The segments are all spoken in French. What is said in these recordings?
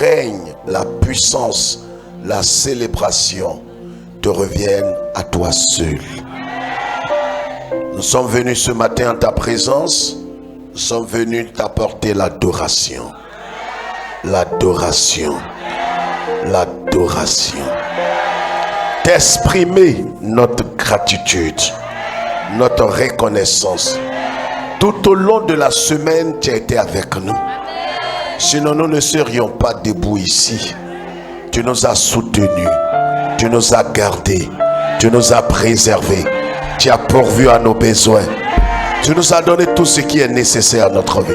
règne, la puissance, la célébration te reviennent à toi seul. Nous sommes venus ce matin en ta présence. Nous sommes venus t'apporter l'adoration. L'adoration. L'adoration. T'exprimer notre gratitude, notre reconnaissance. Tout au long de la semaine, tu as été avec nous. Sinon, nous ne serions pas debout ici. Tu nous as soutenus. Tu nous as gardés. Tu nous as préservés. Tu as pourvu à nos besoins. Tu nous as donné tout ce qui est nécessaire à notre vie.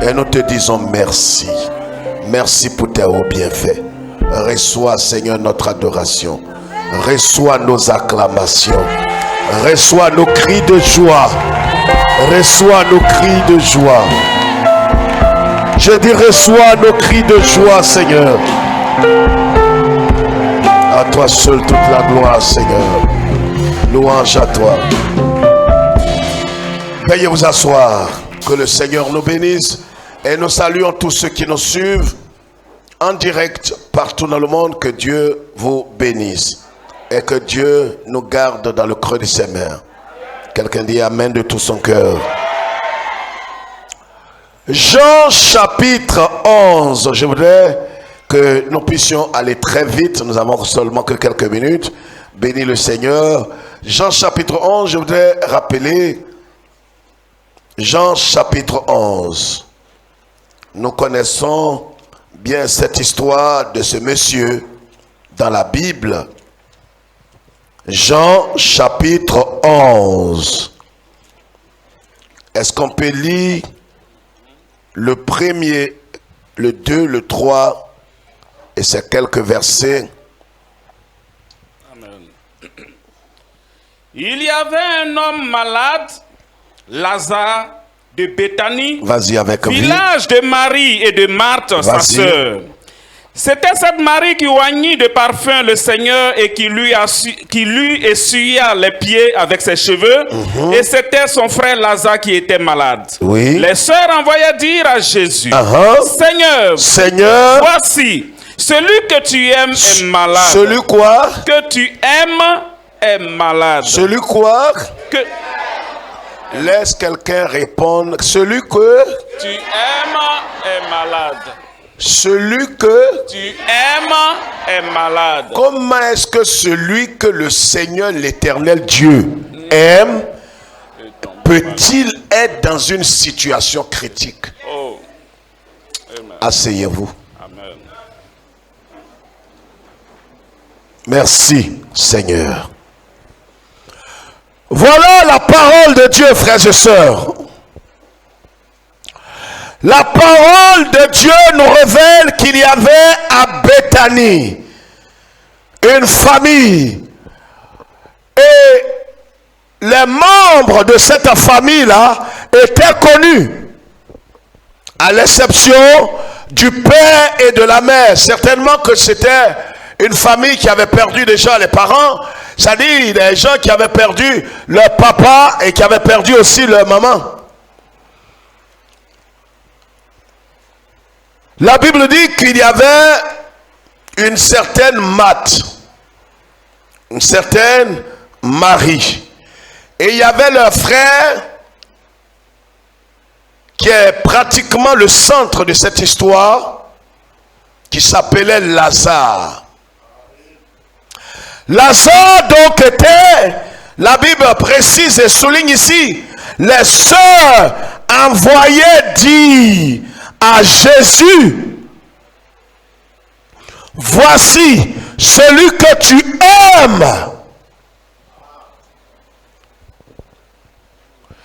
Et nous te disons merci. Merci pour tes hauts bienfaits. Reçois, Seigneur, notre adoration. Reçois nos acclamations. Reçois nos cris de joie. Reçois nos cris de joie. Je dis reçois nos cris de joie, Seigneur. À toi seul toute la gloire, Seigneur. Louange à toi. Veuillez vous asseoir. Que le Seigneur nous bénisse. Et nous saluons tous ceux qui nous suivent en direct partout dans le monde. Que Dieu vous bénisse. Et que Dieu nous garde dans le creux de ses mains. Quelqu'un dit Amen de tout son cœur. Jean chapitre 11. Je voudrais que nous puissions aller très vite. Nous avons seulement que quelques minutes. Bénis le Seigneur. Jean chapitre 11. Je voudrais rappeler Jean chapitre 11. Nous connaissons bien cette histoire de ce monsieur dans la Bible. Jean chapitre 11. Est-ce qu'on peut lire le premier, le 2, le 3 et ces quelques versets? Amen. Il y avait un homme malade, Lazare de Béthanie, Vas-y avec village de Marie et de Marthe, sa sœur. C'était cette Marie qui oignit de parfum le Seigneur et qui lui essuya les pieds avec ses cheveux. Et c'était son frère Lazare qui était malade. Oui. Les sœurs envoyaient dire à Jésus, Seigneur, voici, celui que tu aimes est malade. Celui quoi? Que tu aimes est malade. Celui quoi? Que Laisse quelqu'un répondre. Celui que tu aimes est malade. Celui que tu aimes est malade. Comment est-ce que celui que le Seigneur l'Éternel Dieu aime peut-il être dans une situation critique? Oh. Amen. Asseyez-vous. Amen. Merci Seigneur. Voilà la parole de Dieu, frères et sœurs. La parole de Dieu nous révèle qu'il y avait à Béthanie une famille. Et les membres de cette famille-là étaient connus. À l'exception du père et de la mère. Certainement que c'était une famille qui avait perdu déjà les parents. C'est-à-dire des gens qui avaient perdu leur papa et qui avaient perdu aussi leur maman. La Bible dit qu'il y avait une certaine Marthe, une certaine Marie. Et il y avait leur frère qui est pratiquement le centre de cette histoire, qui s'appelait Lazare. Lazare donc était, la Bible précise et souligne ici, les sœurs envoyaient dire à Jésus, voici celui que tu aimes.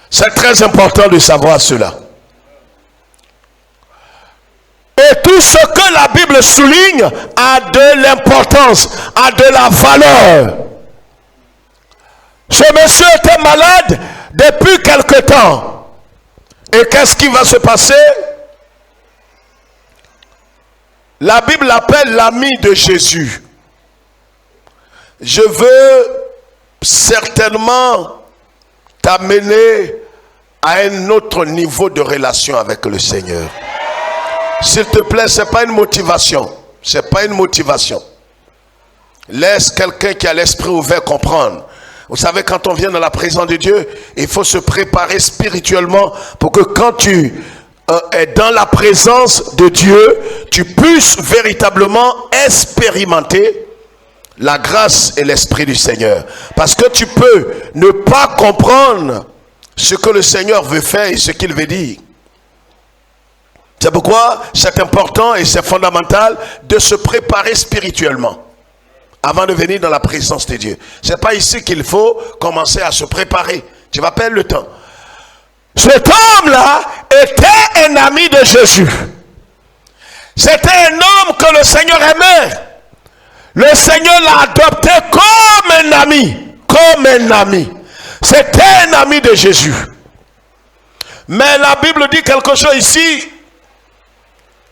C'est très important de savoir cela. Et tout ce que la Bible souligne a de l'importance, a de la valeur. Ce monsieur était malade depuis quelque temps. Et qu'est-ce qui va se passer? La Bible l'appelle l'ami de Jésus. Je veux certainement t'amener à un autre niveau de relation avec le Seigneur. S'il te plaît, c'est pas une motivation. C'est pas une motivation. Laisse quelqu'un qui a l'esprit ouvert comprendre. Vous savez, quand on vient dans la présence de Dieu, il faut se préparer spirituellement pour que quand tu es dans la présence de Dieu, tu puisses véritablement expérimenter la grâce et l'esprit du Seigneur. Parce que tu peux ne pas comprendre ce que le Seigneur veut faire et ce qu'il veut dire. C'est pourquoi c'est important et c'est fondamental de se préparer spirituellement avant de venir dans la présence de Dieu. C'est pas ici qu'il faut commencer à se préparer. Tu vas perdre le temps. Cet homme-là était un ami de Jésus. C'était un homme que le Seigneur aimait. Le Seigneur l'a adopté comme un ami. Comme un ami. C'était un ami de Jésus. Mais la Bible dit quelque chose ici.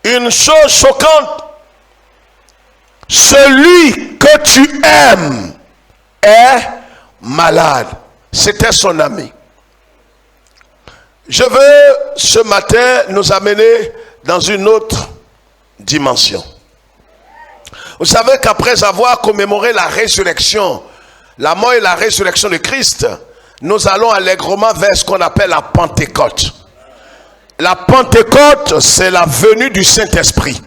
Une chose choquante. Celui que tu aimes est malade. C'était son ami. Je veux ce matin nous amener dans une autre dimension. Vous savez qu'après avoir commémoré la résurrection, la mort et la résurrection de Christ, nous allons allègrement vers ce qu'on appelle la Pentecôte. La Pentecôte, c'est la venue du Saint-Esprit.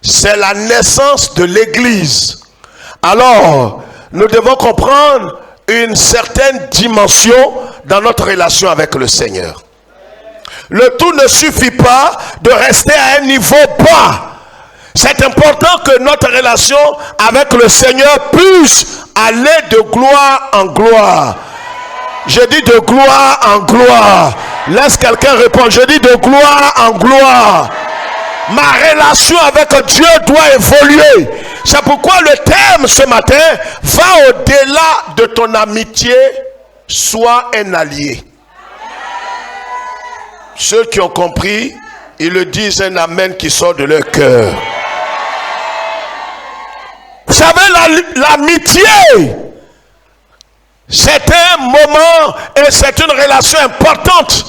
C'est la naissance de l'Église. Alors, nous devons comprendre une certaine dimension dans notre relation avec le Seigneur. Le tout ne suffit pas de rester à un niveau bas. C'est important que notre relation avec le Seigneur puisse aller de gloire en gloire. Je dis de gloire en gloire. Laisse quelqu'un répondre. Je dis de gloire en gloire. Ma relation avec Dieu doit évoluer. C'est pourquoi le thème ce matin va au-delà de ton amitié. Sois un allié. Ceux qui ont compris, ils le disent un amen qui sort de leur cœur. Vous savez, l'amitié, c'est un moment et c'est une relation importante.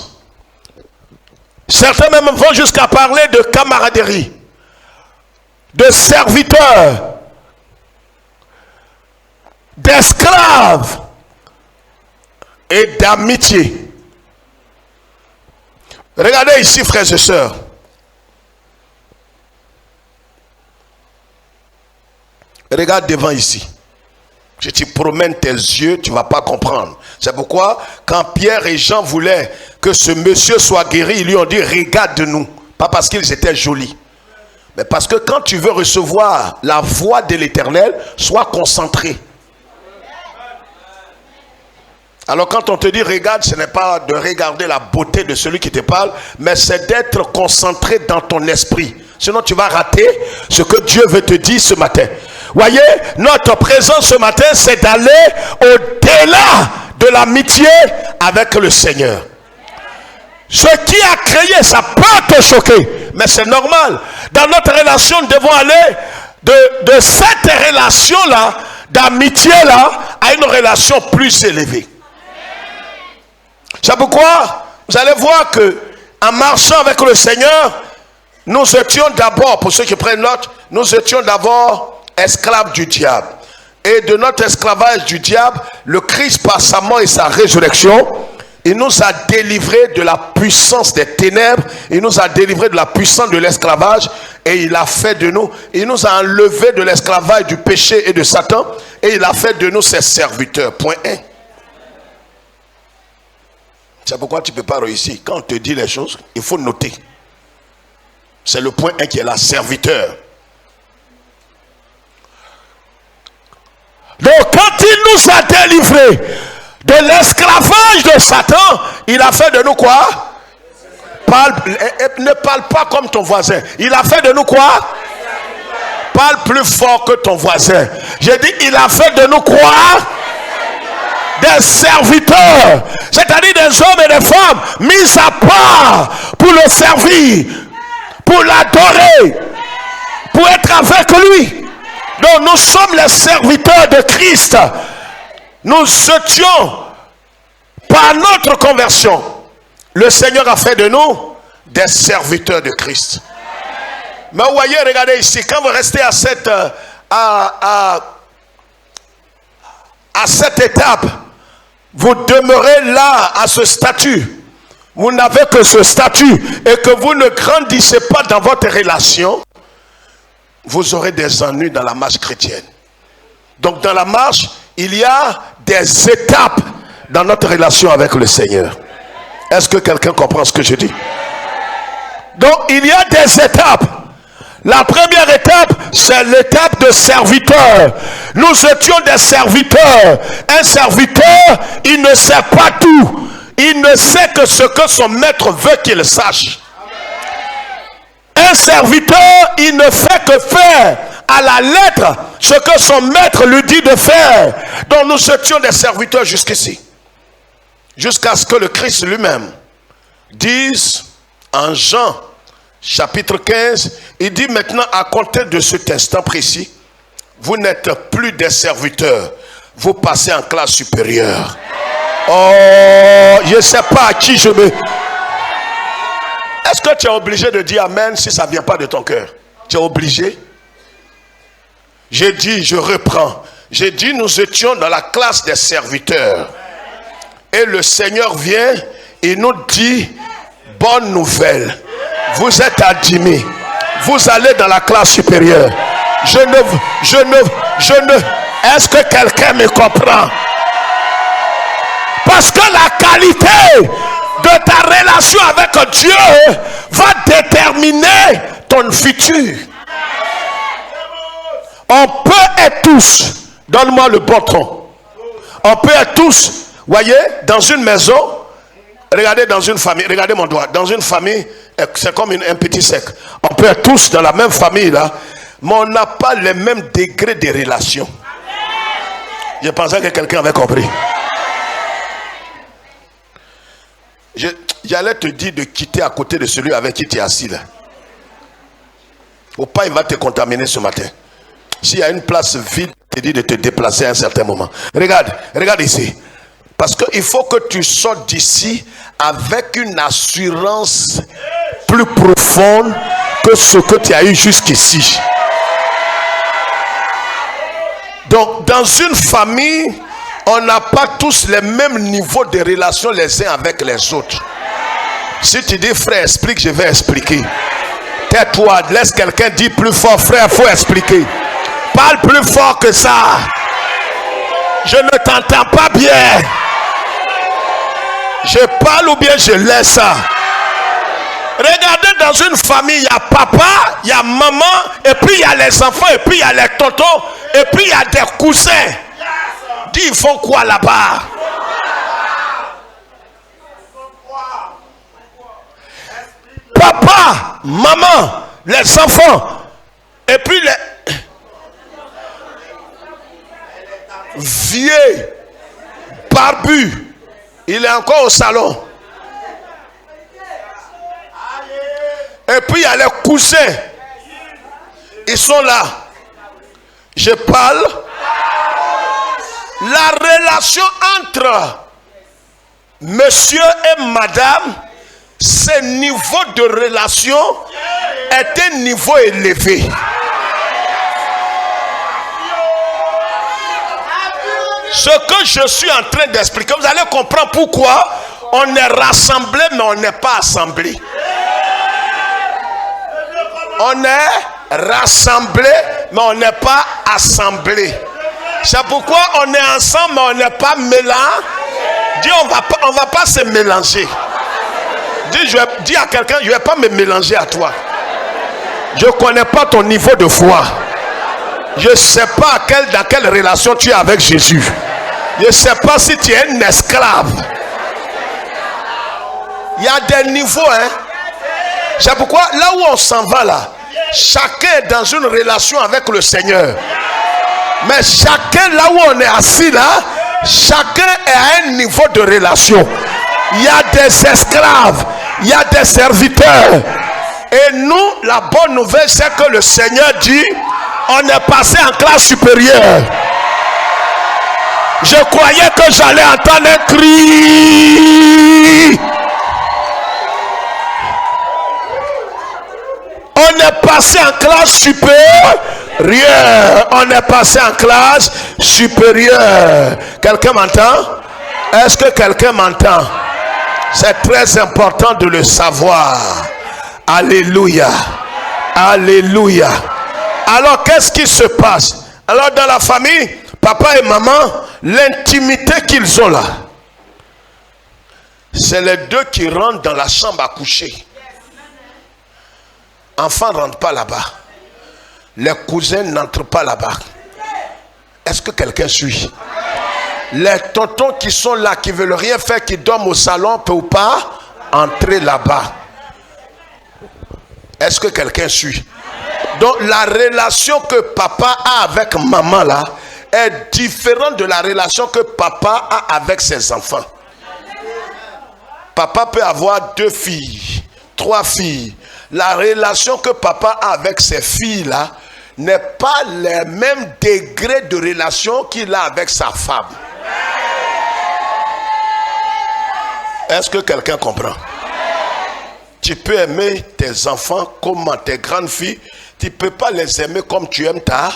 Certains même vont jusqu'à parler de camaraderie, de serviteurs, d'esclaves et d'amitié. Regardez ici, frères et sœurs. Regarde devant ici. Si tu promènes tes yeux, tu ne vas pas comprendre. C'est pourquoi, quand Pierre et Jean voulaient que ce monsieur soit guéri, ils lui ont dit, regarde-nous. Pas parce qu'ils étaient jolis. Mais parce que quand tu veux recevoir la voix de l'Éternel, sois concentré. Alors quand on te dit regarde, ce n'est pas de regarder la beauté de celui qui te parle, mais c'est d'être concentré dans ton esprit. Sinon tu vas rater ce que Dieu veut te dire ce matin. Voyez, notre présence ce matin, c'est d'aller au-delà de l'amitié avec le Seigneur. Ce qui a créé, ça peut te choquer, mais c'est normal. Dans notre relation, nous devons aller de cette relation-là, d'amitié-là, à une relation plus élevée. C'est pourquoi vous allez voir que en marchant avec le Seigneur, nous étions d'abord, pour ceux qui prennent note, nous étions d'abord esclaves du diable. Et de notre esclavage du diable, le Christ par sa mort et sa résurrection, il nous a délivrés de la puissance des ténèbres, il nous a délivrés de la puissance de l'esclavage et il a fait de nous, il nous a enlevés de l'esclavage du péché et de Satan et il a fait de nous ses serviteurs. Point 1. C'est pourquoi tu ne peux pas réussir. Quand on te dit les choses, il faut noter. C'est le point 1 qui est là, serviteur. Donc quand il nous a délivrés de l'esclavage de Satan, il a fait de nous quoi? Ne parle pas comme ton voisin. Il a fait de nous quoi? Parle plus fort que ton voisin. J'ai dit, il a fait de nous quoi? Des serviteurs. C'est-à-dire des hommes et des femmes mis à part pour le servir, pour l'adorer, pour être avec lui. Donc nous sommes les serviteurs de Christ. Nous étions, par notre conversion, le Seigneur a fait de nous des serviteurs de Christ. Mais vous voyez, regardez ici, quand vous restez à cette étape, vous demeurez là, à ce statut. Vous n'avez que ce statut et que vous ne grandissez pas dans votre relation, vous aurez des ennuis dans la marche chrétienne. Donc dans la marche, il y a des étapes dans notre relation avec le Seigneur. Est-ce que quelqu'un comprend ce que je dis? Donc il y a des étapes. La première étape, c'est l'étape de serviteur. Nous étions des serviteurs. Un serviteur, il ne sait pas tout. Il ne sait que ce que son maître veut qu'il sache. Un serviteur, il ne fait que faire à la lettre ce que son maître lui dit de faire. Donc nous étions des serviteurs jusqu'ici. Jusqu'à ce que le Christ lui-même dise en Jean chapitre 15, il dit maintenant à compter de cet instant précis, vous n'êtes plus des serviteurs, vous passez en classe supérieure. Oh, je ne sais pas à qui je me... Est-ce que tu es obligé de dire amen si ça ne vient pas de ton cœur? Tu es obligé? J'ai dit, je reprends. J'ai dit, nous étions dans la classe des serviteurs. Et le Seigneur vient et nous dit, bonne nouvelle. Vous êtes admis. Vous allez dans la classe supérieure. Est-ce que quelqu'un me comprend? Parce que la qualité de ta relation avec Dieu va déterminer ton futur. On peut être tous, donne-moi le bon ton. On peut être tous, voyez, dans une maison, regardez dans une famille, regardez mon doigt, dans une famille, c'est comme un petit sec. On peut être tous dans la même famille là, mais on n'a pas le même degré de relation. Je pensais que quelqu'un avait compris. J'allais te dire de quitter à côté de celui avec qui tu es assis là. Ou pas, il va te contaminer ce matin. S'il y a une place vide, il te dit de te déplacer à un certain moment. Regarde ici. Parce qu'il faut que tu sortes d'ici avec une assurance plus profonde que ce que tu as eu jusqu'ici. Donc, dans une famille, on n'a pas tous les mêmes niveaux de relation les uns avec les autres. Si tu dis frère, explique, je vais expliquer. Tais-toi, laisse quelqu'un dire plus fort, frère, il faut expliquer. Parle plus fort que ça. Je ne t'entends pas bien. Je parle ou bien je laisse ça. Regardez, dans une famille, il y a papa, il y a maman, et puis il y a les enfants, et puis il y a les tontons, et puis il y a des cousins. Dis, ils font quoi là-bas? Papa, maman, les enfants, et puis les vieux, barbu, il est encore au salon. Et puis il y a les cousins, ils sont là. Je parle. La relation entre monsieur et madame, ce niveau de relation est un niveau élevé. Ce que je suis en train d'expliquer, vous allez comprendre pourquoi on est rassemblé mais on n'est pas assemblé. On est rassemblé mais on n'est pas assemblé. C'est pourquoi on est ensemble mais on n'est pas mélangé. Dis, on va pas se mélanger. Dis à quelqu'un, je ne vais pas me mélanger à toi. Je ne connais pas ton niveau de foi. Je ne sais pas dans quelle relation tu es avec Jésus. Je ne sais pas si tu es un esclave. Il y a des niveaux, hein. C'est pourquoi là où on s'en va là, chacun est dans une relation avec le Seigneur. Mais chacun là où on est assis là, chacun est à un niveau de relation. Il y a des esclaves, il y a des serviteurs. Et nous, la bonne nouvelle, c'est que le Seigneur dit, on est passé en classe supérieure. Je croyais que j'allais entendre un cri. On est passé en classe supérieure. On est passé en classe supérieure. Quelqu'un m'entend? Est-ce que quelqu'un m'entend? C'est très important de le savoir. Alléluia. Alléluia. Alors, qu'est-ce qui se passe? Alors, dans la famille, papa et maman, l'intimité qu'ils ont là, c'est les deux qui rentrent dans la chambre à coucher. Enfants ne rentrent pas là-bas. Les cousins n'entrent pas là-bas. Est-ce que quelqu'un suit? Les tontons qui sont là, qui ne veulent rien faire, qui dorment au salon, ne peuvent pas entrer là-bas. Est-ce que quelqu'un suit? Donc la relation que papa a avec maman là est différente de la relation que papa a avec ses enfants. Papa peut avoir 2 filles, 3 filles. La relation que papa a avec ses filles là n'est pas le même degré de relation qu'il a avec sa femme. Est-ce que quelqu'un comprend? Tu peux aimer tes enfants comme tes grandes filles. Tu ne peux pas les aimer comme tu aimes ta.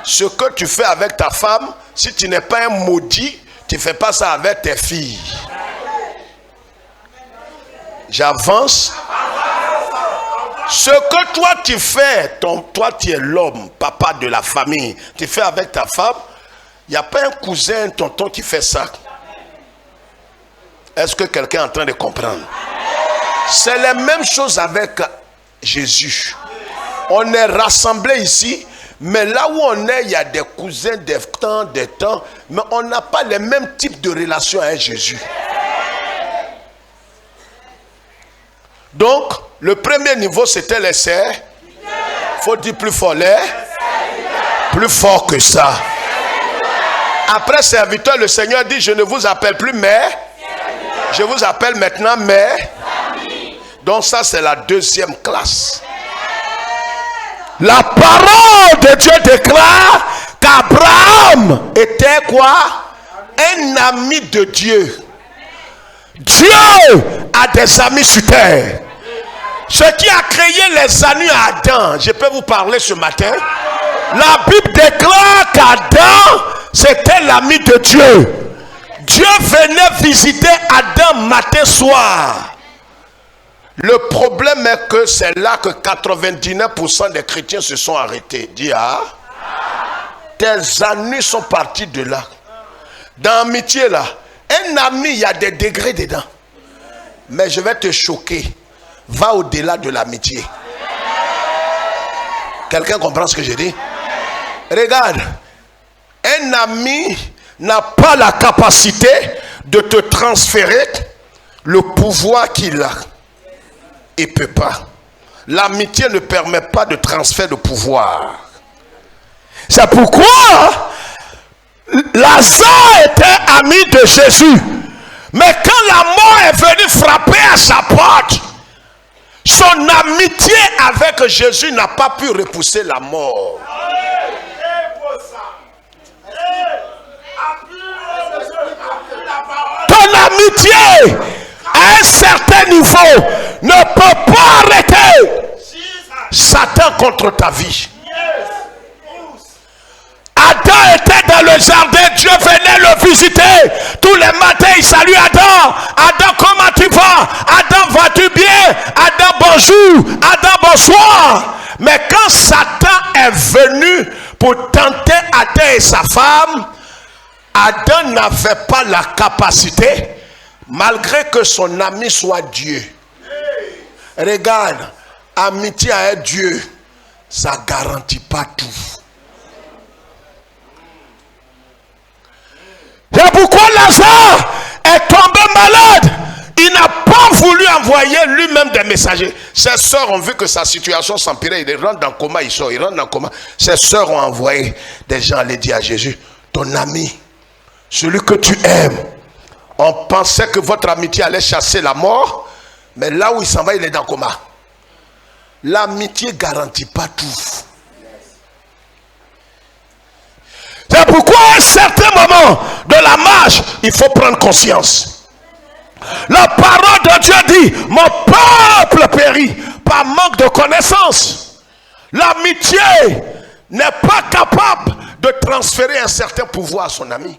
Ce que tu fais avec ta femme, si tu n'es pas un maudit, tu ne fais pas ça avec tes filles. J'avance. Ce que toi tu fais, toi tu es l'homme, papa de la famille, tu fais avec ta femme, il n'y a pas un cousin, un tonton qui fait ça. Est-ce que quelqu'un est en train de comprendre? C'est la même chose avec Jésus. On est rassemblés ici, mais là où on est, il y a des cousins, des temps, mais on n'a pas le même type de relation avec Jésus. Donc, le premier niveau, c'était les serres. Il faut dire plus fort, les. Plus fort que ça. Après serviteur, le Seigneur dit, je ne vous appelle plus mais. Je vous appelle maintenant mais. Donc ça, c'est la deuxième classe. La parole de Dieu déclare qu'Abraham était quoi? Un ami de Dieu. Dieu a des amis sur terre. Ce qui a créé les amis à Adam, je peux vous parler ce matin. La Bible déclare qu'Adam, c'était l'ami de Dieu. Dieu venait visiter Adam matin soir. Le problème est que c'est là que 99% des chrétiens se sont arrêtés. Dis ah, tes amis sont partis de là. Dans l'amitié là, un ami, il y a des degrés dedans. Mais je vais te choquer. Va au-delà de l'amitié. Quelqu'un comprend ce que je dis? Regarde, un ami n'a pas la capacité de te transférer le pouvoir qu'il a. Il ne peut pas. L'amitié ne permet pas de transfert de pouvoir. C'est pourquoi Lazare était ami de Jésus. Mais quand la mort est venue frapper à sa porte, son amitié avec Jésus n'a pas pu repousser la mort. Ton amitié à un certain niveau ne peut pas arrêter Satan contre ta vie. Adam était dans le jardin, Dieu venait le visiter. Tous les matins, il salue Adam. Adam, comment tu vas? Adam, vas-tu bien? Adam, bonjour. Adam, bonsoir. Mais quand Satan est venu pour tenter Adam et sa femme, Adam n'avait pas la capacité, malgré que son ami soit Dieu. Regarde, amitié avec Dieu, ça ne garantit pas tout. C'est pourquoi Lazare est tombé malade. Il n'a pas voulu envoyer lui-même des messagers. Ses sœurs ont vu que sa situation s'empirait. Il rentre dans le coma, il sort, il rentre dans le coma. Ses sœurs ont envoyé des gens aller dire à Jésus, ton ami, celui que tu aimes, on pensait que votre amitié allait chasser la mort, mais là où il s'en va, il est dans le coma. L'amitié ne garantit pas tout. C'est pourquoi à un certain moment de la marche, il faut prendre conscience. La parole de Dieu dit, mon peuple périt par manque de connaissance. L'amitié n'est pas capable de transférer un certain pouvoir à son ami.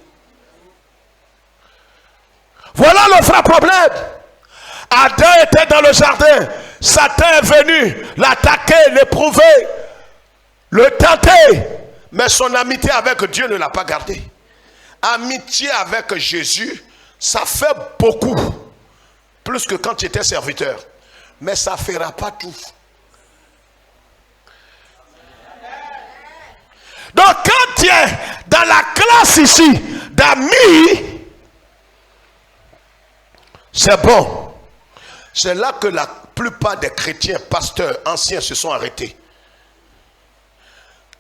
Voilà le vrai problème. Adam était dans le jardin. Satan est venu l'attaquer, l'éprouver, le tenter. Mais son amitié avec Dieu ne l'a pas gardé. Amitié avec Jésus, ça fait beaucoup. Plus que quand tu étais serviteur. Mais ça ne fera pas tout. Donc quand tu es dans la classe ici d'amis, c'est bon. C'est là que la plupart des chrétiens, pasteurs, anciens se sont arrêtés.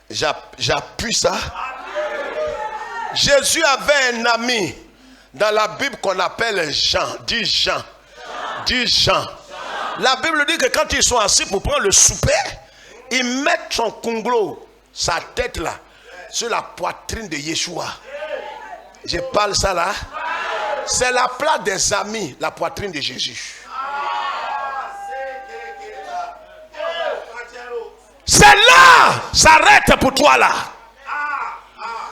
J'appuie ça. Jésus avait un ami dans la Bible qu'on appelle Jean. Dis Jean. Dis Jean. La Bible dit que quand ils sont assis pour prendre le souper, ils mettent son conglo, sa tête là, sur la poitrine de Yeshua. Je parle ça là. C'est la place des amis, la poitrine de Jésus. C'est là, s'arrête pour toi là.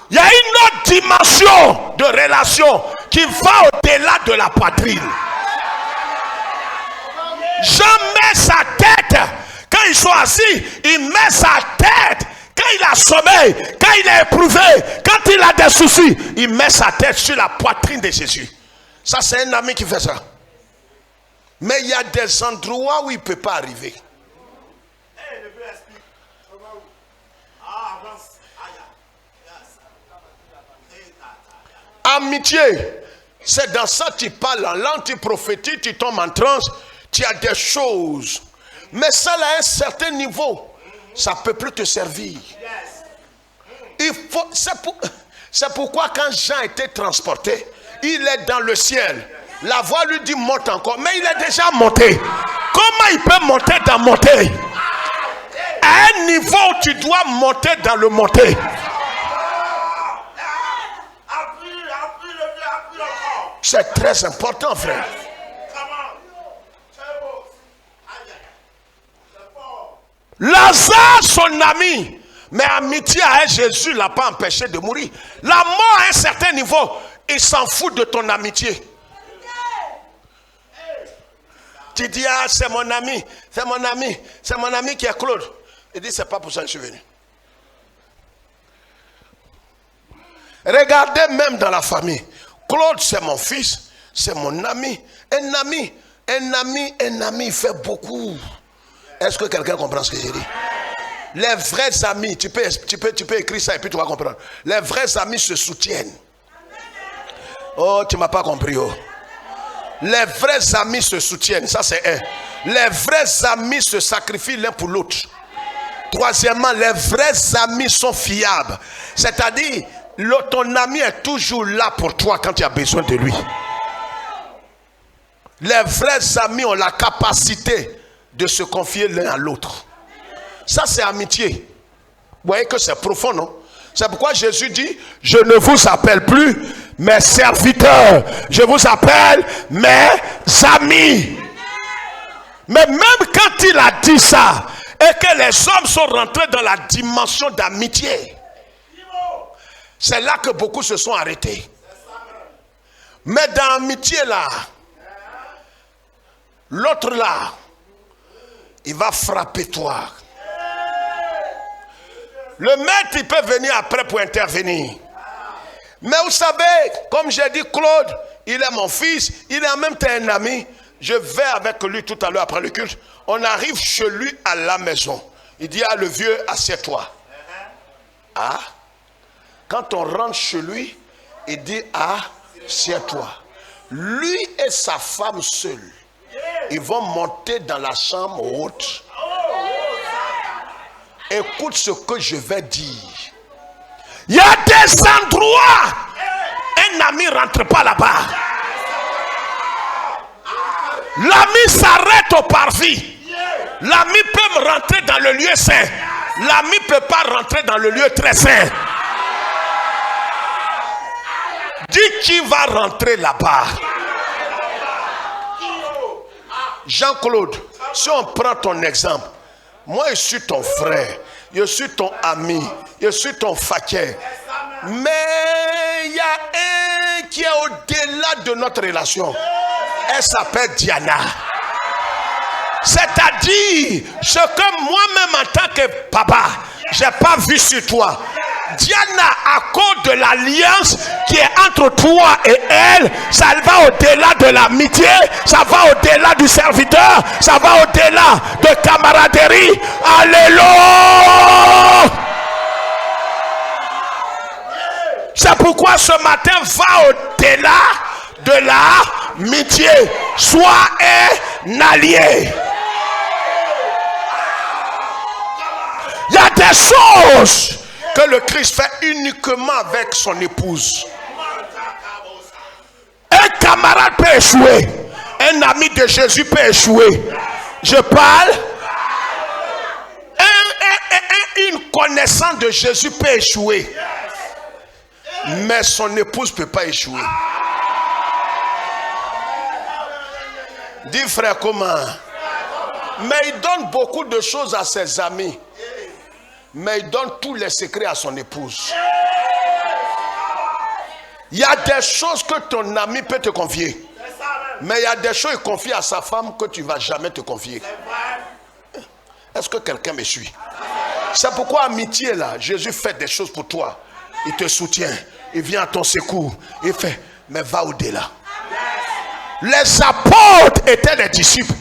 Il y a une autre dimension de relation qui va au-delà de la poitrine. Jean met sa tête, quand ils sont assis, il met sa tête. Quand il a sommeil, quand il est éprouvé, quand il a des soucis, il met sa tête sur la poitrine de Jésus. Ça, c'est un ami qui fait ça. Mais il y a des endroits où il ne peut pas arriver. Amitié, c'est dans ça que tu parles en langue, tu prophétises, tu tombes en transe, tu as des choses. Mais ça, à un certain niveau, ça ne peut plus te servir. C'est pourquoi quand Jean était transporté, il est dans le ciel. La voix lui dit monte encore, mais il est déjà monté. Comment il peut monter dans monter? À un niveau où tu dois monter dans le monter. C'est très important, frère. Lazare, son ami, mais amitié à Jésus ne l'a pas empêché de mourir. La mort à un certain niveau, il s'en fout de ton amitié. Tu dis, ah, c'est mon ami, c'est mon ami, c'est mon ami qui est Claude. Il dit, c'est pas pour ça que je suis venu. Regardez même dans la famille. Claude, c'est mon fils, c'est mon ami. Un ami fait beaucoup. Est-ce que quelqu'un comprend ce que j'ai dit? Les vrais amis, tu peux écrire ça et puis tu vas comprendre. Les vrais amis se soutiennent. Oh, tu ne m'as pas compris. Oh. Les vrais amis se soutiennent, ça c'est un. Les vrais amis se sacrifient l'un pour l'autre. Troisièmement, les vrais amis sont fiables. C'est-à-dire, ton ami est toujours là pour toi quand tu as besoin de lui. Les vrais amis ont la capacité de se confier l'un à l'autre. Ça c'est amitié. Vous voyez que c'est profond, non? C'est pourquoi Jésus dit, je ne vous appelle plus mes serviteurs, je vous appelle mes amis. Mais même quand il a dit ça, et que les hommes sont rentrés dans la dimension d'amitié, c'est là que beaucoup se sont arrêtés. Mais dans l'amitié là, l'autre là, il va frapper toi. Le maître, il peut venir après pour intervenir. Mais vous savez, comme j'ai dit, Claude, il est mon fils, il est en même temps un ami. Je vais avec lui tout à l'heure après le culte. On arrive chez lui à la maison. Il dit, ah, le vieux, assieds-toi. Ah, quand on rentre chez lui, il dit, ah, assieds-toi. Lui et sa femme seuls, ils vont monter dans la chambre haute. Écoute ce que je vais dire. Il y a des endroits, un ami ne rentre pas là-bas. L'ami s'arrête au parvis. L'ami peut rentrer dans le lieu saint. L'ami ne peut pas rentrer dans le lieu très saint. Dis qui va rentrer là-bas. Jean-Claude, si on prend ton exemple, moi je suis ton frère, je suis ton ami, je suis ton fakir. Mais il y a un qui est au-delà de notre relation. Elle s'appelle Diana. C'est-à-dire, ce que moi-même en tant que papa, je n'ai pas vu sur toi. Diana, à cause de l'alliance qui est entre toi et elle, ça va au-delà de l'amitié, ça va au-delà du serviteur, ça va au-delà de camaraderie. Alléluia! C'est pourquoi ce matin, va au-delà de l'amitié. Sois un allié. Il y a des choses que le Christ fait uniquement avec son épouse. Un camarade peut échouer. Un ami de Jésus peut échouer. Je parle. Une connaissance de Jésus peut échouer. Mais son épouse ne peut pas échouer. Dis frère, comment? Mais il donne beaucoup de choses à ses amis. Mais il donne tous les secrets à son épouse. Il y a des choses que ton ami peut te confier. Mais il y a des choses qu'il confie à sa femme que tu ne vas jamais te confier. Est-ce que quelqu'un me suit? C'est pourquoi amitié là, Jésus fait des choses pour toi. Il te soutient. Il vient à ton secours. Il fait, mais va au-delà. Les apôtres étaient des disciples,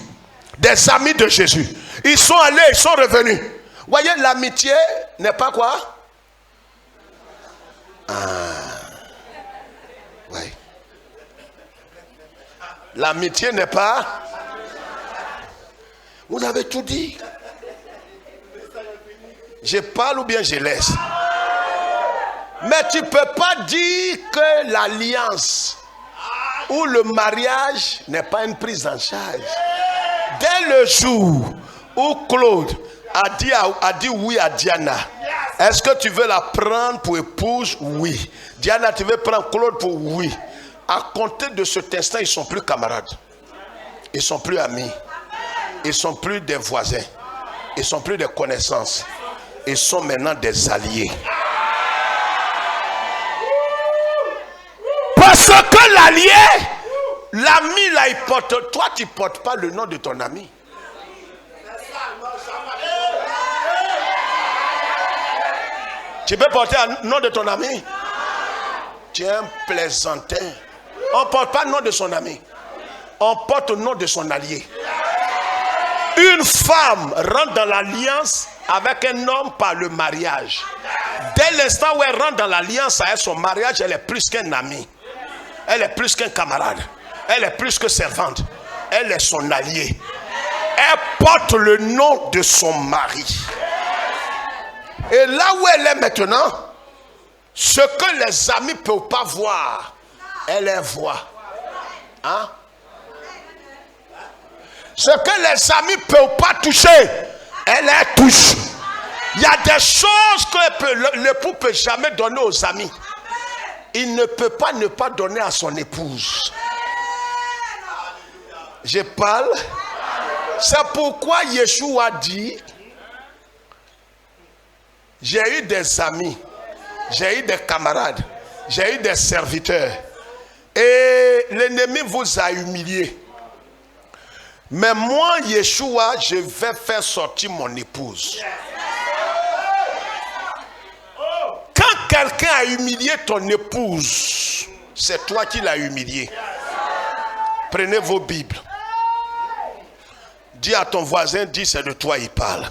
des amis de Jésus. Ils sont allés, ils sont revenus. Voyez, l'amitié n'est pas quoi? Oui. L'amitié n'est pas. Vous avez tout dit. Je parle ou bien je laisse. Mais tu ne peux pas dire que l'alliance ou le mariage n'est pas une prise en charge. Dès le jour où Claude a dit oui à Diana, est-ce que tu veux la prendre pour épouse? Oui. Diana, tu veux prendre Claude pour oui. À compter de cet instant, ils ne sont plus camarades. Ils ne sont plus amis. Ils ne sont plus des voisins. Ils ne sont plus des connaissances. Ils sont maintenant des alliés. Parce que l'allié, l'ami là, il porte. Toi, tu ne portes pas le nom de ton ami. Tu peux porter le nom de ton ami? Tu es un plaisantin. On ne porte pas le nom de son ami. On porte le nom de son allié. Une femme rentre dans l'alliance avec un homme par le mariage. Dès l'instant où elle rentre dans l'alliance avec son mariage, elle est plus qu'un ami. Elle est plus qu'un camarade. Elle est plus que servante. Elle est son allié. Elle porte le nom de son mari. Et là où elle est maintenant, ce que les amis ne peuvent pas voir, elle les voit. Hein? Ce que les amis ne peuvent pas toucher, elle les touche. Il y a des choses que l'époux ne peut jamais donner aux amis. Il ne peut pas ne pas donner à son épouse. Je parle. C'est pourquoi Yeshua dit, j'ai eu des amis, j'ai eu des camarades, j'ai eu des serviteurs. Et l'ennemi vous a humilié. Mais moi, Yeshua, je vais faire sortir mon épouse. Quand quelqu'un a humilié ton épouse, c'est toi qui l'as humilié. Prenez vos Bibles. Dis à ton voisin, dis c'est de toi il parle.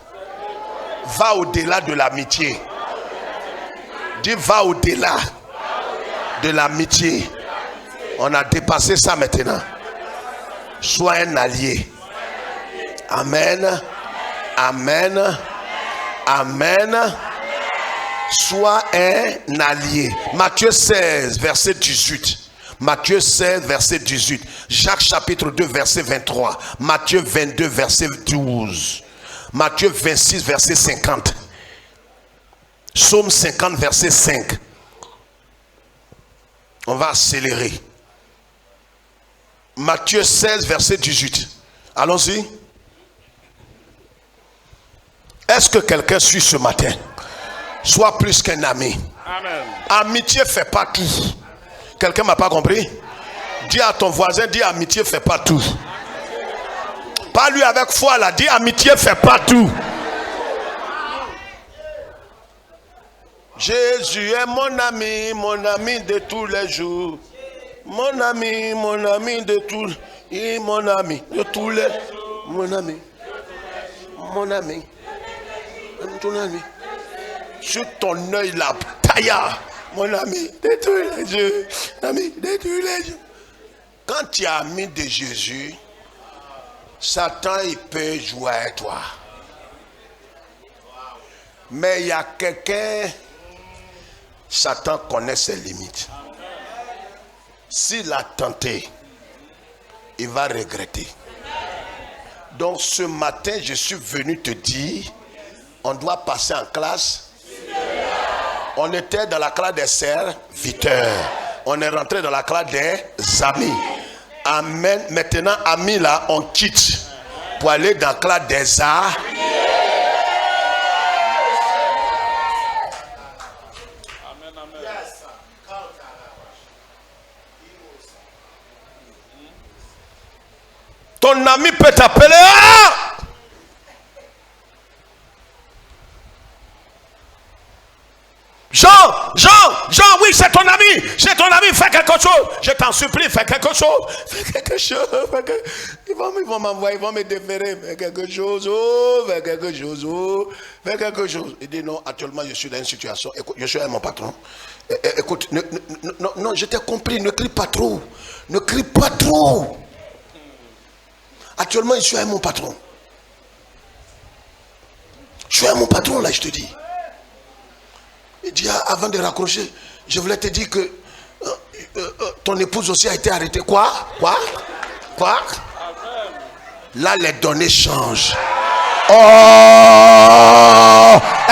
Va au-delà de l'amitié. Dis va au-delà de l'amitié. On a dépassé ça maintenant. Sois un allié. Amen. Amen. Amen. Sois un allié. Matthieu 16, verset 18. Matthieu 16, verset 18. Jacques chapitre 2, verset 23. Matthieu 22, verset 12. Matthieu 26, verset 50. Psaume 50, verset 5. On va accélérer. Matthieu 16, verset 18. Allons-y. Est-ce que quelqu'un suit ce matin? Sois plus qu'un ami. Amen. Amitié fait pas tout. Quelqu'un m'a pas compris? Dis à ton voisin, dis amitié fait pas tout. Pas lui avec foi là, dis amitié fait pas tout. Jésus est mon ami de tous les jours. Mon ami de tous, mon ami de tous les, mon ami, ton ami. Sur ton œil là, taillard, mon ami de tous les jours, ami de tous les jours. Quand tu es ami de Jésus, Satan il peut jouer avec toi. Mais il y a quelqu'un, Satan connaît ses limites. S'il a tenté, il va regretter. Donc ce matin, je suis venu te dire, on doit passer en classe. On était dans la classe des serviteurs. On est rentré dans la classe des amis. Amen. Maintenant, amis là, on quitte pour aller dans la classe des amis. Ton ami peut t'appeler. Ah! Jean, oui, c'est ton ami, fais quelque chose. Je t'en supplie, fais quelque chose. Ils vont m'envoyer, ils vont me déférer. Fais quelque chose, fais quelque chose. Il dit non, actuellement je suis dans une situation. Écoute, je suis avec mon patron. Écoute, non, je t'ai compris, ne crie pas trop. Actuellement, je suis avec mon patron. Je suis avec mon patron, là, je te dis. Il dit, avant de raccrocher, je voulais te dire que ton épouse aussi a été arrêtée. Quoi? Là, les données changent. Oh!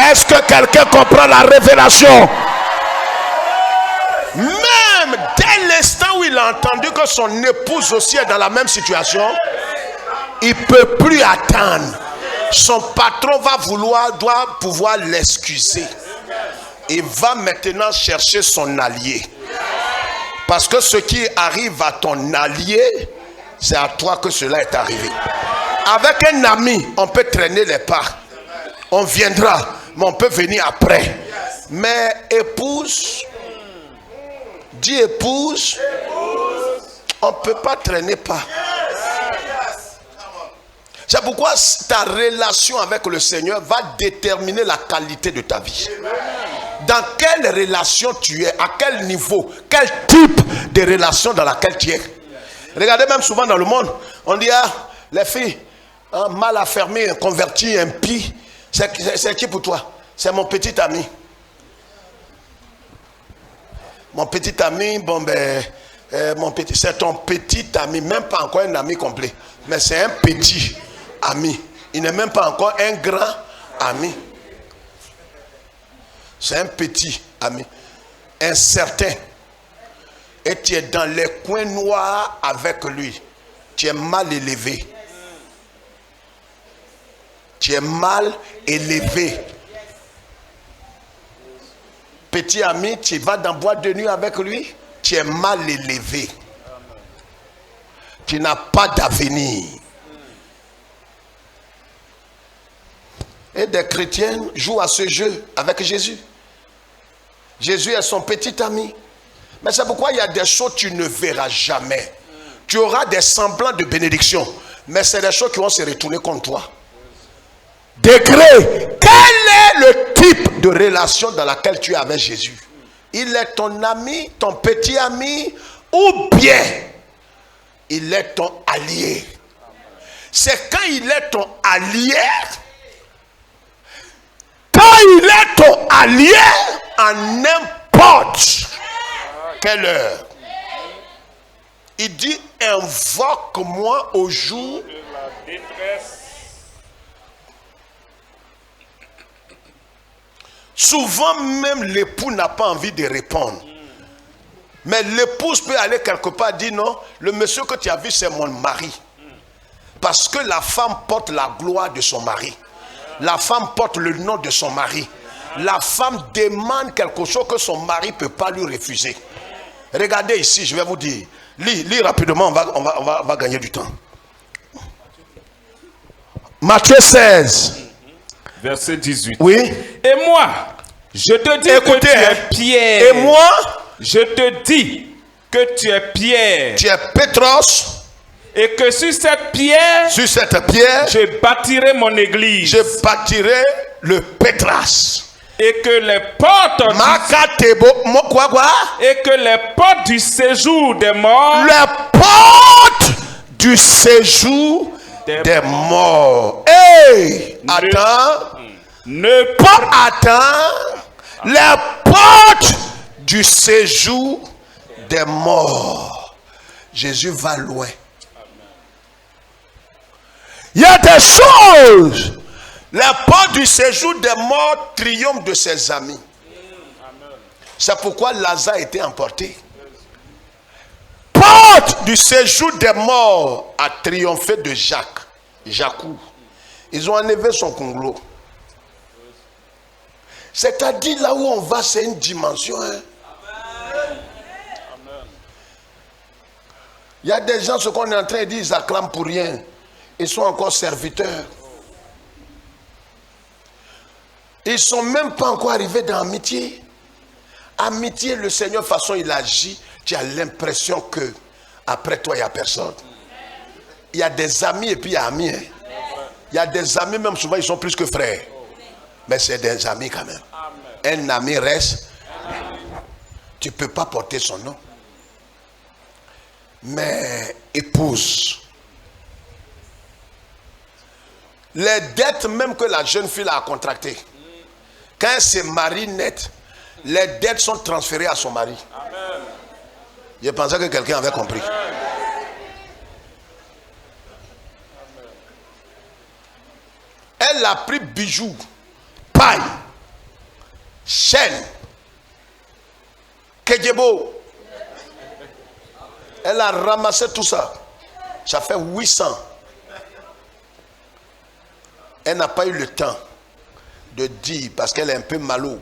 Est-ce que quelqu'un comprend la révélation? Même dès l'instant où il a entendu que son épouse aussi est dans la même situation, il ne peut plus attendre. Son patron doit pouvoir l'excuser. Il va maintenant chercher son allié. Parce que ce qui arrive à ton allié, c'est à toi que cela est arrivé. Avec un ami, on peut traîner les pas. On viendra, mais on peut venir après. Mais épouse, dis épouse, on ne peut pas traîner pas. C'est pourquoi ta relation avec le Seigneur va déterminer la qualité de ta vie. Dans quelle relation tu es, à quel niveau, quel type de relation dans laquelle tu es. Regardez même souvent dans le monde, on dit les filles, mal affermées, converties, impies, c'est qui pour toi? C'est mon petit ami. Mon petit ami, c'est ton petit ami, même pas encore un ami complet, mais c'est un petit ami. Il n'est même pas encore un grand ami. C'est un petit ami, incertain. Et tu es dans les coins noirs avec lui. Tu es mal élevé. Tu es mal élevé. Petit ami, tu vas dans boîte de nuit avec lui. Tu es mal élevé. Tu n'as pas d'avenir. Et des chrétiens jouent à ce jeu avec Jésus. Jésus est son petit ami. Mais c'est pourquoi il y a des choses que tu ne verras jamais. Tu auras des semblants de bénédiction. Mais c'est des choses qui vont se retourner contre toi. Degré. Quel est le type de relation dans laquelle tu es avec Jésus? Il est ton ami, ton petit ami, ou bien il est ton allié. C'est quand il est ton allié. Quand il est ton allié, à n'importe quelle heure, il dit, invoque-moi au jour de la détresse. Souvent même l'époux n'a pas envie de répondre. Mais l'épouse peut aller quelque part et dire non, le monsieur que tu as vu c'est mon mari. Parce que la femme porte la gloire de son mari. La femme porte le nom de son mari. La femme demande quelque chose que son mari ne peut pas lui refuser. Regardez ici, je vais vous dire. Lis rapidement, on va gagner du temps. Matthieu 16. Verset 18. Oui. Et moi, je te dis que tu es Pierre. Et moi, je te dis que tu es Pierre. Tu es Pétros. Et que sur cette pierre, je bâtirai mon église. Je bâtirai le Pétras. Et que les portes du séjour des morts. Les portes du séjour des morts. Hey, attends. Les portes du séjour des morts. Jésus va loin. Il y a des choses. Les portes du séjour des morts triomphent de ses amis. C'est pourquoi Lazare était emporté. Porte du séjour des morts a triomphé de Jacques. Ils ont enlevé son conglo. C'est-à-dire là où on va, c'est une dimension. Il y a des gens, ce qu'on est en train de dire, ils acclament pour rien. Ils sont encore serviteurs. Ils ne sont même pas encore arrivés dans l'amitié. Amitié, le Seigneur, de toute façon, il agit. Tu as l'impression que après toi, il n'y a personne. Il y a des amis et puis il y a amis. Hein. Il y a des amis, même souvent, ils sont plus que frères. Mais c'est des amis quand même. Un ami reste. Tu ne peux pas porter son nom. Mais épouse. Les dettes même que la jeune fille a contractées. Quand elle se marie net, les dettes sont transférées à son mari. Amen. Je pensais que quelqu'un avait compris. Amen. Elle a pris bijoux, paille, chaîne, kedjebo. Elle a ramassé tout ça. Ça fait 800. Elle n'a pas eu le temps de dire, parce qu'elle est un peu malou.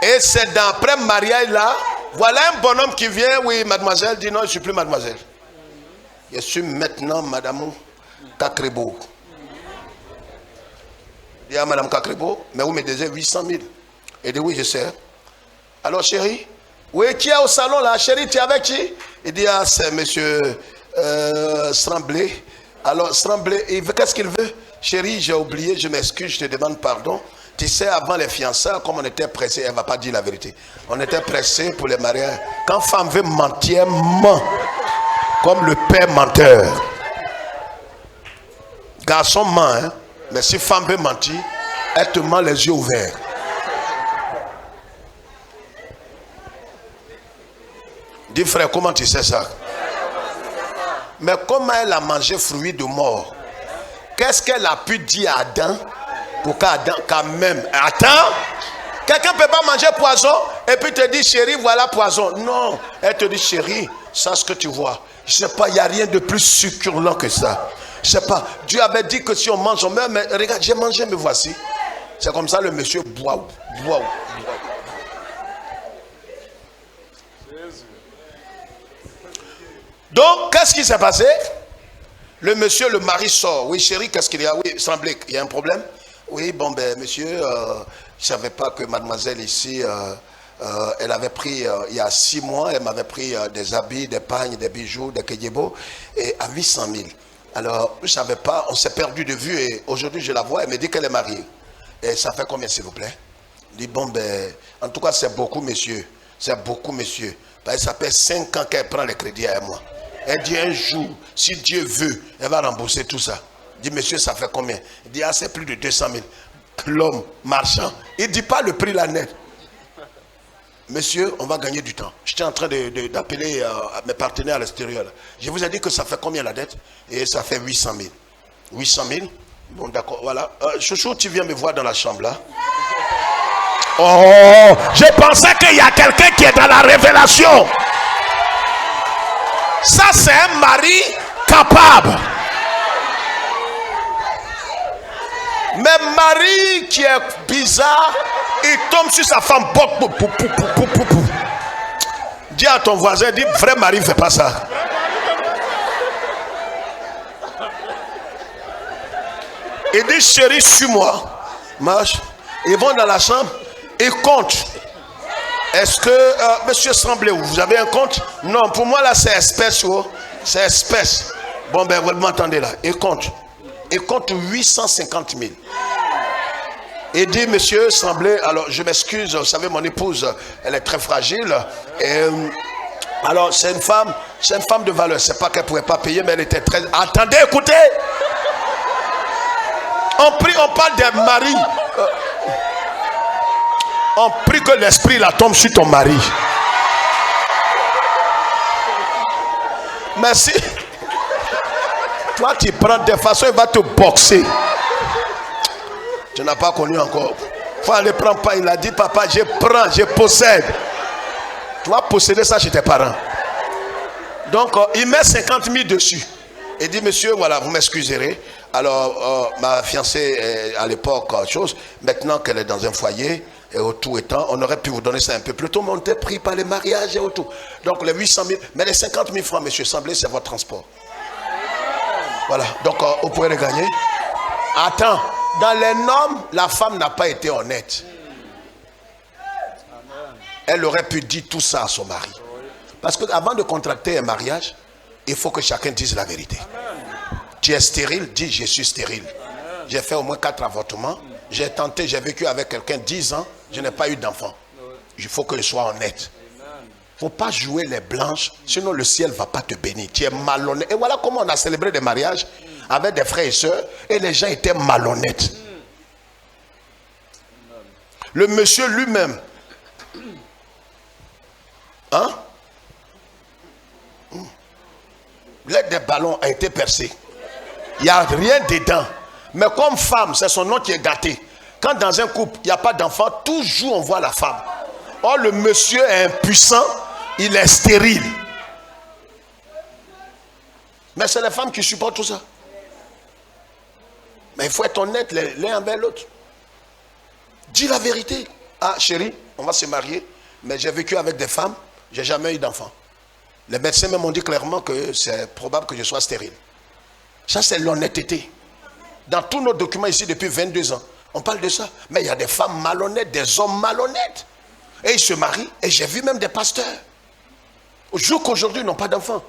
Et c'est d'après mariage là, voilà un bonhomme qui vient, oui mademoiselle, dit non, je ne suis plus mademoiselle. Je suis maintenant madame Kakrebo. Il dit à madame Kakrebo, mais vous me disiez 800 000. Elle dit oui, je sais. Alors chérie, oui, qui est au salon là? Chérie, tu es avec qui? Il dit ah, c'est monsieur Tremblay. Alors Tremblay, qu'est-ce qu'il veut? Chérie, j'ai oublié, je m'excuse, je te demande pardon. Tu sais, avant les fiançailles, comme on était pressé, elle ne va pas dire la vérité. On était pressé pour les mariages. Quand femme veut mentir, elle ment. Comme le père menteur. Garçon ment, hein? Mais si femme veut mentir, elle te ment les yeux ouverts. Dis frère, comment tu sais ça? Mais comment elle a mangé fruit de mort? Qu'est-ce qu'elle a pu dire à Adam pour qu'Adam, quand même, attends, quelqu'un ne peut pas manger poison et puis te dit chérie, voilà poison. Non, elle te dit chérie, ça ce que tu vois. Je ne sais pas, il n'y a rien de plus succulent que ça. Je ne sais pas, Dieu avait dit que si on mange, on meurt, mais regarde, j'ai mangé, me voici. C'est comme ça le monsieur boit. Donc, qu'est-ce qui s'est passé? Le monsieur, le mari sort. Oui, chérie, qu'est-ce qu'il y a? Oui, semblait qu'il y a un problème. Oui, bon, ben, monsieur, je ne savais pas que mademoiselle ici, elle avait pris, il y a 6 mois, elle m'avait pris des habits, des pagnes, des bijoux, des kedjebo, et à 800 000. Alors, je ne savais pas, on s'est perdu de vue, et aujourd'hui, je la vois, elle me dit qu'elle est mariée. Et ça fait combien, s'il vous plaît? Je dis, bon, ben, en tout cas, c'est beaucoup, monsieur. C'est beaucoup, monsieur. Parce que ça fait 5 ans qu'elle prend les crédits à moi. Elle dit un jour, si Dieu veut, elle va rembourser tout ça. Il dit, monsieur, ça fait combien? Il dit, ah, c'est plus de 200 000. L'homme marchand, il ne dit pas le prix la net. Monsieur, on va gagner du temps. J'étais en train d'appeler mes partenaires à l'extérieur. Je vous ai dit que ça fait combien la dette? Et ça fait 800 000. 800 000? Bon, d'accord, voilà. Chouchou, tu viens me voir dans la chambre là. Oh, je pensais qu'il y a quelqu'un qui est dans la révélation. Ça, c'est un mari capable. Mais Marie qui est bizarre, il tombe sur sa femme. Dis à ton voisin, dis, vrai Marie ne fait pas ça. Il dit, chérie, suis-moi. Marche. Ils vont dans la chambre, ils comptent. Est-ce que, monsieur Semblé, vous avez un compte? Non, pour moi là c'est espèce. Oh. C'est espèce. Bon ben vous m'entendez là. Ils comptent. Ils comptent 850 000. Il dit, monsieur Semblé, alors je m'excuse, vous savez, mon épouse, elle est très fragile. Et, alors c'est une femme de valeur. C'est pas qu'elle pouvait pas payer, mais elle était très... Attendez, écoutez. On prie, on parle des maris. On prie que l'esprit la tombe sur ton mari. Merci. Toi tu prends des façons, il va te boxer. Tu n'as pas connu encore. Faut aller prendre pas. Il a dit, papa, je prends, je possède. Tu vas posséder ça chez tes parents. Donc il met 50 000 dessus. Il dit, monsieur, voilà, vous m'excuserez. Alors ma fiancée à l'époque, chose. Maintenant qu'elle est dans un foyer. Et au tout étant, on aurait pu vous donner ça un peu plus tôt, mais on était pris par les mariages et au tout. Donc les 800 000, mais les 50 000 francs, monsieur Semblé, c'est votre transport. Voilà, donc vous pouvez les gagner. Attends, dans les normes, la femme n'a pas été honnête. Elle aurait pu dire tout ça à son mari. Parce qu'avant de contracter un mariage, il faut que chacun dise la vérité. Tu es stérile, dis je suis stérile. J'ai fait au moins 4 avortements. J'ai tenté, j'ai vécu avec quelqu'un 10 ans, je n'ai pas eu d'enfant. Il faut que je sois honnête. Il ne faut pas jouer les blanches, sinon le ciel ne va pas te bénir. Tu es malhonnête. Et voilà comment on a célébré des mariages avec des frères et sœurs et les gens étaient malhonnêtes. Le monsieur lui-même, hein? L'aide des ballons a été percée. Il n'y a rien dedans. Mais comme femme, c'est son nom qui est gâté. Quand dans un couple, il n'y a pas d'enfant, toujours on voit la femme. Or, le monsieur est impuissant, il est stérile. Mais c'est les femmes qui supportent tout ça. Mais il faut être honnête l'un envers l'autre. Dis la vérité. Ah, chérie, on va se marier, mais j'ai vécu avec des femmes, j'ai jamais eu d'enfant. Les médecins m'ont dit clairement que c'est probable que je sois stérile. Ça, c'est l'honnêteté. Dans tous nos documents ici depuis 22 ans, on parle de ça. Mais il y a des femmes malhonnêtes, des hommes malhonnêtes. Et ils se marient. Et j'ai vu même des pasteurs. Au jour qu'aujourd'hui, ils n'ont pas d'enfants.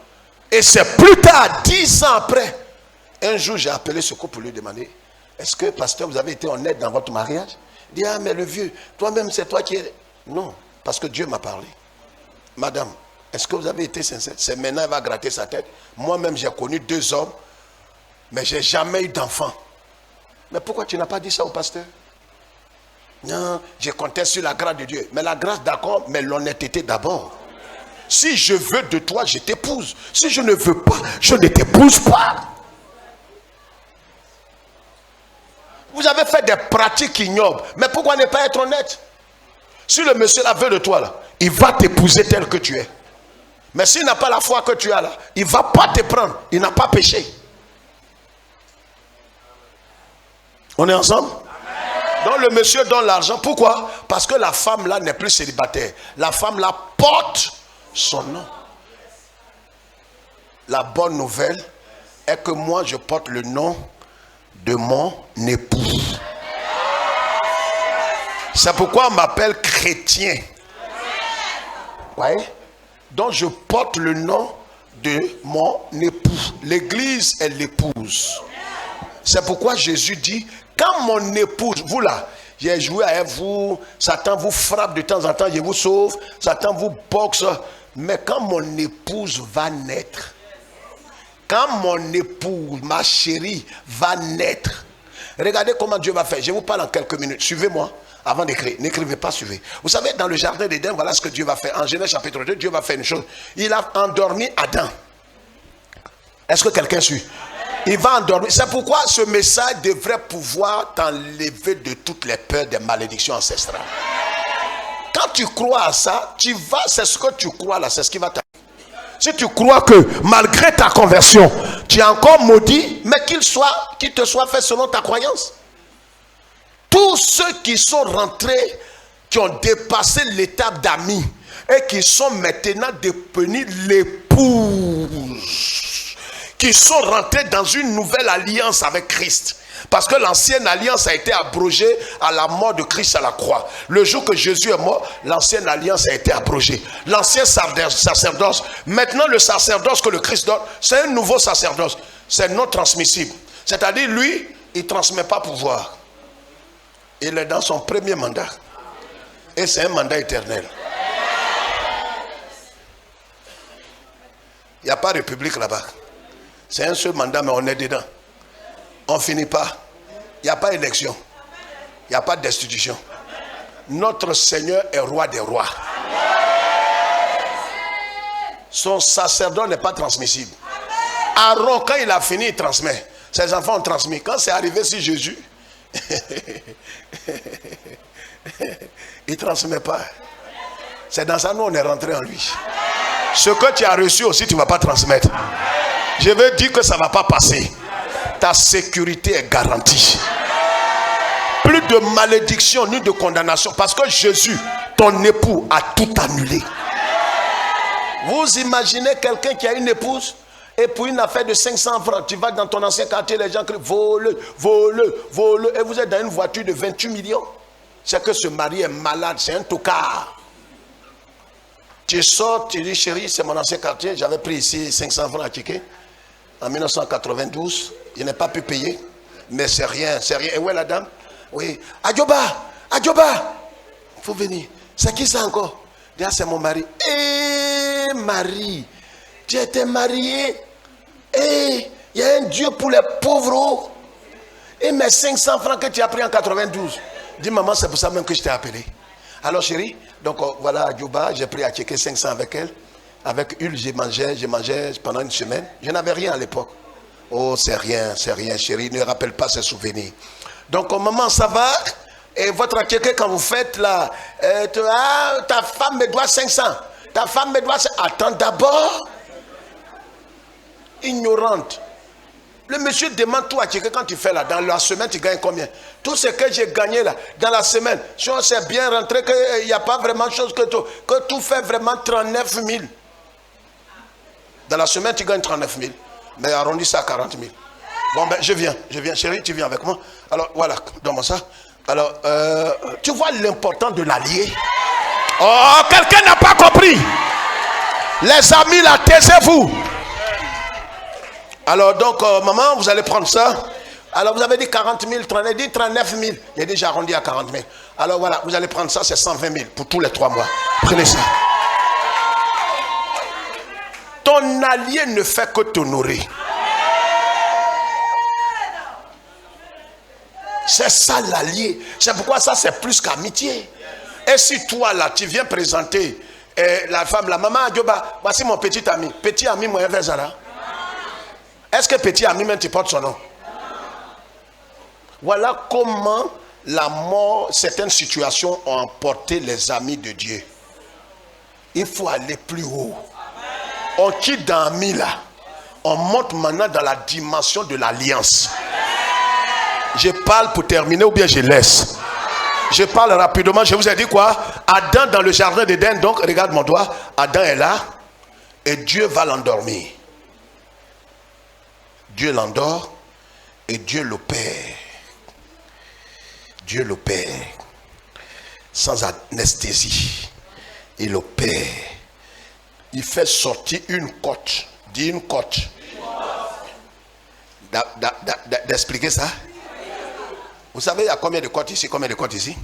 Et c'est plus tard, 10 ans après. Un jour, j'ai appelé ce couple pour lui demander, est-ce que, pasteur, vous avez été honnête dans votre mariage? Il dit, ah, mais le vieux, toi-même, c'est toi qui es... Non, parce que Dieu m'a parlé. Madame, est-ce que vous avez été sincère? C'est maintenant, elle va gratter sa tête. Moi-même, j'ai connu 2 hommes, mais je n'ai jamais eu d'enfant. Mais pourquoi tu n'as pas dit ça au pasteur? Non, je comptais sur la grâce de Dieu. Mais la grâce d'accord, mais l'honnêteté d'abord. Si je veux de toi, je t'épouse. Si je ne veux pas, je ne t'épouse pas. Vous avez fait des pratiques ignobles. Mais pourquoi ne pas être honnête? Si le monsieur la veut de toi, là, il va t'épouser tel que tu es. Mais s'il n'a pas la foi que tu as là, il ne va pas te prendre. Il n'a pas péché. On est ensemble? Donc le monsieur donne l'argent. Pourquoi? Parce que la femme là n'est plus célibataire. La femme là porte son nom. La bonne nouvelle est que moi je porte le nom de mon époux. C'est pourquoi on m'appelle chrétien. Ouais. Donc je porte le nom de mon époux. L'église est l'épouse. C'est pourquoi Jésus dit, quand mon épouse, vous là, j'ai joué avec vous, Satan vous frappe de temps en temps, je vous sauve, Satan vous boxe, mais quand mon épouse va naître, quand mon épouse, ma chérie, va naître, regardez comment Dieu va faire. Je vous parle en quelques minutes, suivez-moi avant d'écrire, n'écrivez pas, suivez. Vous savez, dans le jardin d'Éden, voilà ce que Dieu va faire. En Genèse chapitre 2, Dieu va faire une chose. Il a endormi Adam. Est-ce que quelqu'un suit? Il va endormir. C'est pourquoi ce message devrait pouvoir t'enlever de toutes les peurs des malédictions ancestrales. Quand tu crois à ça, tu vas, c'est ce que tu crois là, c'est ce qui va t'arriver. Si tu crois que malgré ta conversion, Tu es encore maudit, mais qu'il te soit fait selon ta croyance. Tous ceux qui sont rentrés, qui ont dépassé l'étape d'amis et qui sont maintenant devenus l'épouse, qui sont rentrés dans une nouvelle alliance avec Christ. Parce que l'ancienne alliance a été abrogée à la mort de Christ à la croix. Le jour que Jésus est mort, l'ancienne alliance a été abrogée. L'ancien sacerdoce, maintenant le sacerdoce que le Christ donne, c'est un nouveau sacerdoce. C'est non transmissible. C'est-à-dire, lui, il ne transmet pas pouvoir. Il est dans son premier mandat. Et c'est un mandat éternel. Il n'y a pas de république là-bas. C'est un seul mandat, mais on est dedans. On ne finit pas. Il n'y a pas d'élection. Il n'y a pas de destitution. Notre Seigneur est roi des rois. Son sacerdoce n'est pas transmissible. Aaron, quand il a fini, il transmet. Ses enfants ont transmis. Quand c'est arrivé sur Jésus, il ne transmet pas. C'est dans ça nous on est rentré en lui. Ce que tu as reçu aussi, tu ne vas pas transmettre. Je veux dire que ça ne va pas passer. Ta sécurité est garantie. Plus de malédiction ni de condamnation. Parce que Jésus, ton époux, a tout annulé. Vous imaginez quelqu'un qui a une épouse et pour une affaire de 500 francs, tu vas dans ton ancien quartier, les gens crient voleux, voleux, voleux. Et vous êtes dans une voiture de 28 millions. C'est que ce mari est malade, c'est un tocard. Tu sors, tu dis chérie, c'est mon ancien quartier, j'avais pris ici 500 francs à ticket. En 1992, il n'a pas pu payer. Mais c'est rien, c'est rien. Et où est la dame? Oui. Adjoba, Adjoba, il faut venir. C'est qui ça encore? Déjà, c'est mon mari. Eh, Marie, tu étais mariée. Eh, il y a un Dieu pour les pauvres. Et mes 500 francs que tu as pris en 92. Dis maman, c'est pour ça même que je t'ai appelé. Alors chérie, donc voilà Adjoba, j'ai pris à checker 500 avec elle. Avec Huile, j'ai mangé pendant une semaine. Je n'avais rien à l'époque. Oh, c'est rien, chérie. Ne rappelle pas ces souvenirs. Donc, maman, ça va? Et votre checker, quand vous faites là, ta femme me doit 500. Ta femme me doit 500. Attends d'abord. Ignorante. Le monsieur demande tout à checker quand tu fais là. Dans la semaine, tu gagnes combien? Tout ce que j'ai gagné là, dans la semaine, si on s'est bien rentré, qu'il n'y a pas vraiment de chose que tout fait vraiment 39 000. Dans la semaine, tu gagnes 39 000. Mais arrondis ça à 40 000. Bon, ben, je viens. Chérie, tu viens avec moi. Alors, voilà, donne-moi ça. Alors, tu vois l'important de l'allié. Oh, quelqu'un n'a pas compris. Les amis, là, taisez-vous. Alors, donc, maman, vous allez prendre ça. Alors, vous avez dit 40 000, 39 000. J'ai dit, j'arrondis à 40 000. Alors, voilà, vous allez prendre ça, c'est 120 000 pour tous les 3 mois. Prenez ça. Ton allié ne fait que t'honorer. C'est ça l'allié. C'est pourquoi ça c'est plus qu'amitié. Et si toi là tu viens présenter la femme, la maman Adjoba, voici mon petit ami. Petit ami, moi Zara. Est-ce que petit ami même tu portes son nom? Voilà comment la mort, certaines situations ont emporté les amis de Dieu. Il faut aller plus haut. On quitte dans ami là. On monte maintenant dans la dimension de l'alliance. Je parle pour terminer ou bien je laisse. Je parle rapidement. Je vous ai dit quoi? Adam dans le jardin d'Éden. Donc regarde mon doigt. Adam est là. Et Dieu va l'endormir. Dieu l'endort. Et Dieu l'opère. Dieu l'opère. Sans anesthésie. Il opère. Il fait sortir une côte. Dis une côte. D'expliquer ça. Vous savez, il y a combien de côtes ici? Combien de côtes ici?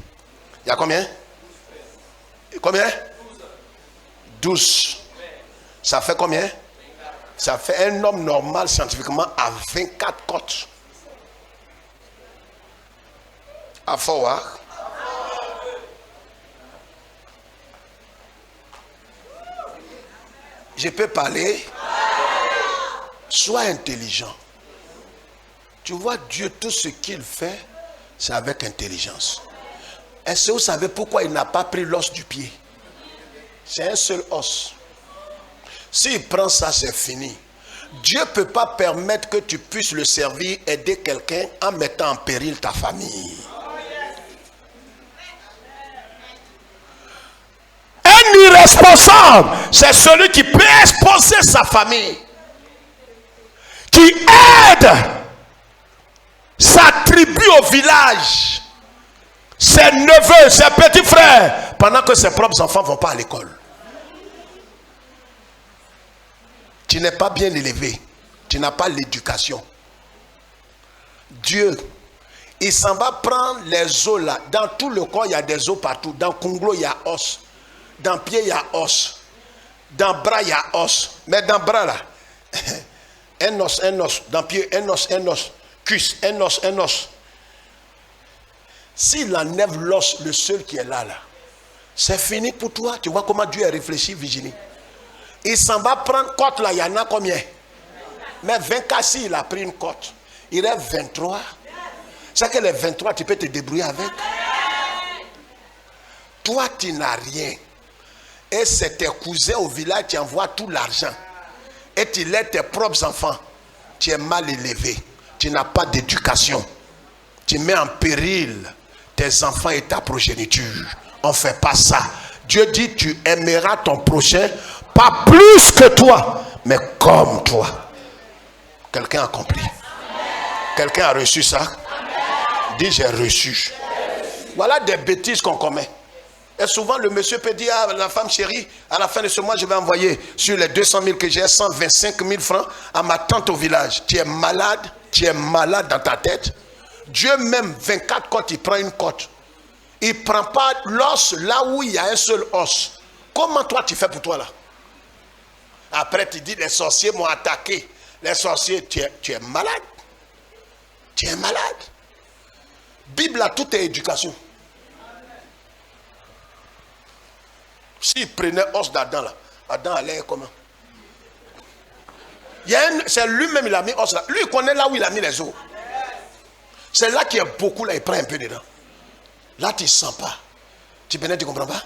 Il y a combien? Combien? 12. Ça fait combien? Ça fait un homme normal scientifiquement à 24 côtes. À forward. Je peux parler. Sois intelligent. Tu vois Dieu, tout ce qu'il fait, c'est avec intelligence. Est-ce que vous savez pourquoi il n'a pas pris l'os du pied? C'est un seul os. S'il prend ça, c'est fini. Dieu ne peut pas permettre que tu puisses le servir, aider quelqu'un en mettant en péril ta famille. Un irresponsable, c'est celui qui peut exposer sa famille, qui aide sa tribu au village, ses neveux, ses petits frères, pendant que ses propres enfants ne vont pas à l'école. Tu n'es pas bien élevé, tu n'as pas l'éducation. Dieu, il s'en va prendre les os là. Dans tout le corps, il y a des os partout. Dans Conglo, il y a os. Dans pied, il y a os. Dans bras, il y a os. Mais dans bras là, un os, un os. Dans pied, un os, un os. Cuisse, un os, un os. S'il enlève l'os, le seul qui est là, c'est fini pour toi. Tu vois comment Dieu est réfléchi, Virginie. Il s'en va prendre côte là, il y en a combien? Mais 24, si il a pris une côte, il reste 23. C'est que les 23, tu peux te débrouiller avec. Toi, tu n'as rien. Et c'est tes cousins au village qui envoient tout l'argent. Et tu lèves tes propres enfants. Tu es mal élevé. Tu n'as pas d'éducation. Tu mets en péril tes enfants et ta progéniture. On ne fait pas ça. Dieu dit, tu aimeras ton prochain, pas plus que toi, mais comme toi. Quelqu'un a compris? Quelqu'un a reçu ça? Dis, j'ai reçu. Voilà des bêtises qu'on commet. Et souvent, le monsieur peut dire à la femme chérie, à la fin de ce mois, je vais envoyer sur les 200 000 que j'ai, 125 000 francs à ma tante au village. Tu es malade dans ta tête. Dieu même, 24 côtes, il prend une côte. Il ne prend pas l'os là où il y a un seul os. Comment toi tu fais pour toi là? Après tu dis, les sorciers m'ont attaqué. Les sorciers, tu es malade. Tu es malade. Bible a toute éducation. S'il prenait os d'Adam là, Adam allait comment? C'est lui-même il a mis os là. Lui il connaît là où il a mis les os. C'est là qu'il y a beaucoup là, il prend un peu dedans. Là tu ne sens pas. Tu ne comprends pas?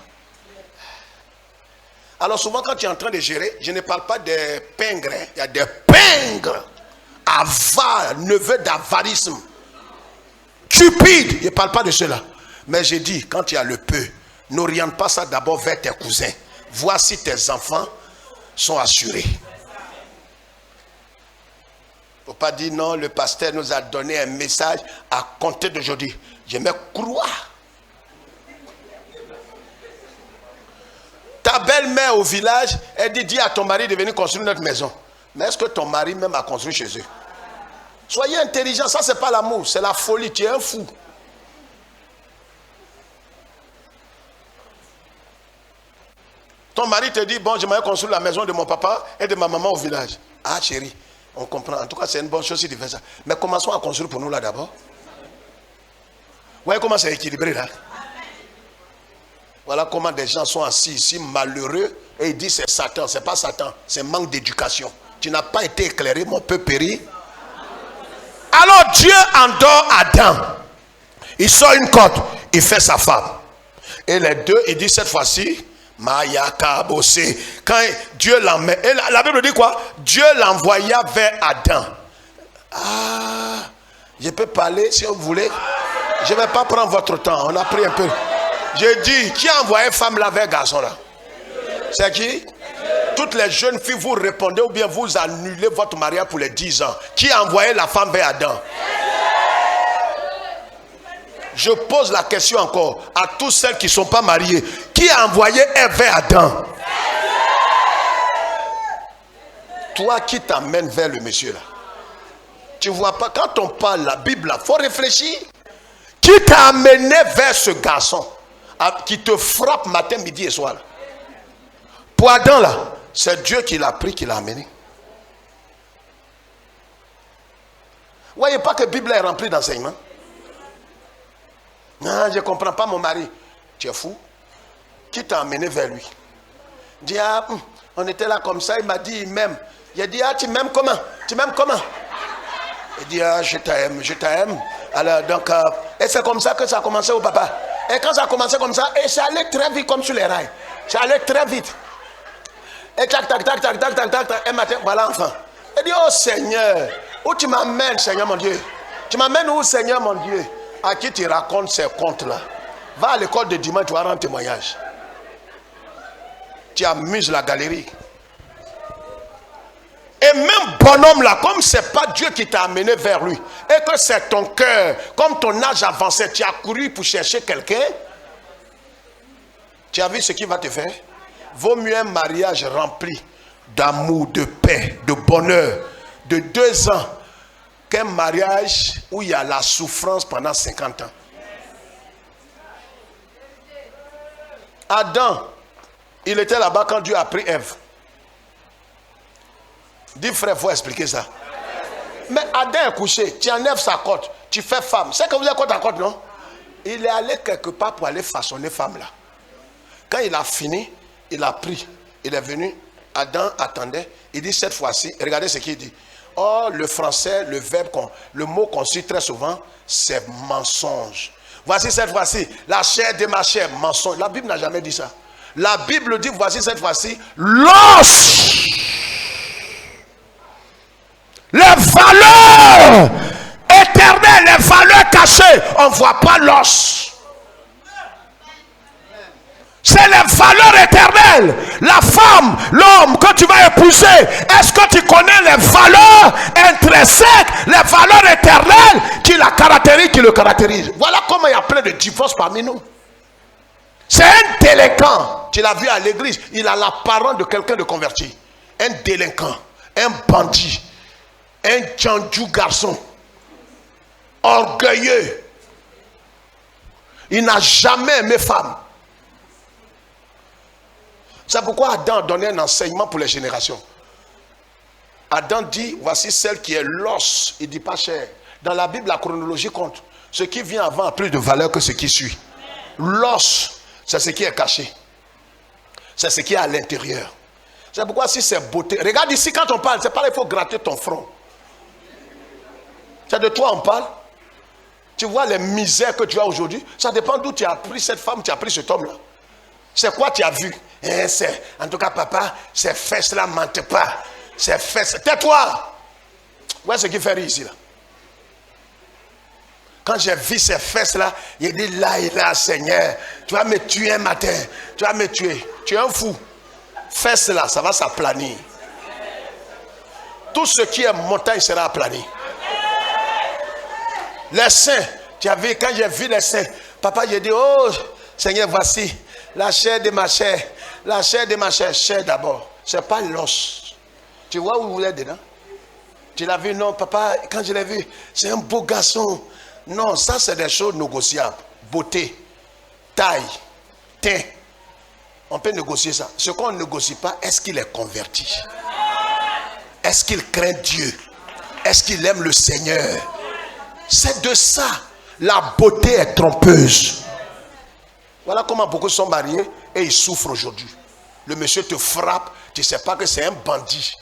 Alors souvent quand tu es en train de gérer, je ne parle pas des pingres. Hein. Il y a des pingres. Avares, neveux d'avarisme. Cupide. Je ne parle pas de cela. Mais je dis, quand tu as le peu, n'oriente pas ça d'abord vers tes cousins. Vois si tes enfants sont assurés. Il ne faut pas dire non, le pasteur nous a donné un message à compter d'aujourd'hui. Je me crois. Ta belle-mère au village, elle dit, dis à ton mari de venir construire notre maison. Mais est-ce que ton mari même a construit chez eux? Soyez intelligents, ça c'est pas l'amour, c'est la folie, tu es un fou. Ton mari te dit, bon, j'aimerais construire la maison de mon papa et de ma maman au village. Ah chérie, on comprend, en tout cas c'est une bonne chose si tu fais ça. Mais commençons à construire pour nous là d'abord. Vous voyez comment c'est équilibré là? Voilà comment des gens sont assis ici malheureux et ils disent c'est Satan. C'est pas Satan, c'est manque d'éducation. Tu n'as pas été éclairé, mon peu péri. Alors Dieu endort Adam. Il sort une côte, il fait sa femme. Et les deux, il dit cette fois-ci, Maya Kabosé. Quand Dieu l'emmène, et la Bible dit quoi? Dieu l'envoya vers Adam. Ah, je peux parler si vous voulez. Je ne vais pas prendre votre temps, on a pris un peu. Je dis, qui a envoyé femme là vers garçon là? C'est qui? Toutes les jeunes filles, vous répondez ou bien vous annulez votre mariage pour les 10 ans. Qui a envoyé la femme vers Adam? Je pose la question encore à toutes celles qui ne sont pas mariées. Qui a envoyé Ève vers Adam? Toi qui t'amènes vers le monsieur là. Tu ne vois pas, quand on parle la Bible là, il faut réfléchir. Qui t'a amené vers ce garçon qui te frappe matin, midi et soir? Pour Adam là, c'est Dieu qui l'a pris, qui l'a amené. Vous voyez pas que la Bible est remplie d'enseignements? Non, je ne comprends pas mon mari. Tu es fou. Qui t'a amené vers lui? Il dit, ah, on était là comme ça, il m'a dit, il m'aime. J'ai dit, ah, tu m'aimes comment? Tu m'aimes comment? Il dit, ah, je t'aime, je t'aime. Alors, donc, et c'est comme ça que ça a commencé au papa. Et quand ça a commencé comme ça, et ça allait très vite comme sur les rails. Ça allait très vite. Et tac, tac, tac, tac, tac, tac, tac, tac, et matin, voilà, enfant. Et dit, oh Seigneur, où tu m'amènes, Seigneur mon Dieu? Tu m'amènes où, Seigneur mon Dieu? À qui tu racontes ces contes-là? Va à l'école de dimanche, tu vas rendre témoignage. Tu amuses la galerie. Et même bonhomme là, comme c'est pas Dieu qui t'a amené vers lui, et que c'est ton cœur, comme ton âge avancé, tu as couru pour chercher quelqu'un, tu as vu ce qu'il va te faire? Vaut mieux un mariage rempli d'amour, de paix, de bonheur, de 2 ans, qu'un mariage où il y a la souffrance pendant 50 ans. Adam, il était là-bas quand Dieu a pris Ève. Dis frère, il faut expliquer ça. Mais Adam est couché, tu enlèves sa côte, tu fais femme. C'est que vous avez côte à côte, non? Il est allé quelque part pour aller façonner femme là. Quand il a fini, il a pris, il est venu, Adam attendait, il dit cette fois-ci, regardez ce qu'il dit. Oh, le français, le mot qu'on suit très souvent, c'est mensonge. Voici cette fois-ci, la chair de ma chair, mensonge. La Bible n'a jamais dit ça. La Bible dit, voici cette fois-ci, l'os. Les valeurs éternelles, les valeurs cachées, on ne voit pas l'os. C'est les valeurs éternelles. La femme, l'homme que tu vas épouser, est-ce que tu connais les valeurs intrinsèques, les valeurs éternelles qui la caractérisent, qui le caractérisent? Voilà comment il y a plein de divorces parmi nous. C'est un délinquant. Tu l'as vu à l'église, il a l'apparence de quelqu'un de converti. Un délinquant, un bandit, un tchandjou garçon, orgueilleux. Il n'a jamais aimé femme. C'est pourquoi Adam a donné un enseignement pour les générations. Adam dit, voici celle qui est l'os. Il ne dit pas chair. Dans la Bible, la chronologie compte. Ce qui vient avant a plus de valeur que ce qui suit. L'os, c'est ce qui est caché. C'est ce qui est à l'intérieur. C'est pourquoi si c'est beauté. Regarde ici, quand on parle, c'est pas là il faut gratter ton front. C'est de toi on parle. Tu vois les misères que tu as aujourd'hui. Ça dépend d'où tu as pris cette femme, tu as pris cet homme-là. C'est quoi tu as vu? En tout cas, papa, ces fesses-là ne mentent pas. Ces fesses. Tais-toi! Voilà ce qui fait rire ici. Là. Quand j'ai vu ces fesses-là, il dit là et là, Seigneur, tu vas me tuer un matin. Tu vas me tuer. Tu es un fou. Fesses-là, ça va s'aplanir. Tout ce qui est montagne sera aplani. Les seins, tu as vu, quand j'ai vu les seins, papa, j'ai dit, oh, Seigneur, voici la chair de ma chair. La chair de ma chair, chair d'abord. Ce n'est pas l'os. Tu vois où vous êtes dedans? Tu l'as vu? Non, papa, quand je l'ai vu, c'est un beau garçon. Non, ça c'est des choses négociables. Beauté, taille, teint. On peut négocier ça. Ce qu'on ne négocie pas, est-ce qu'il est converti? Est-ce qu'il craint Dieu? Est-ce qu'il aime le Seigneur? C'est de ça. La beauté est trompeuse. Voilà comment beaucoup sont mariés et ils souffrent aujourd'hui. Le monsieur te frappe, tu ne sais pas que c'est un bandit.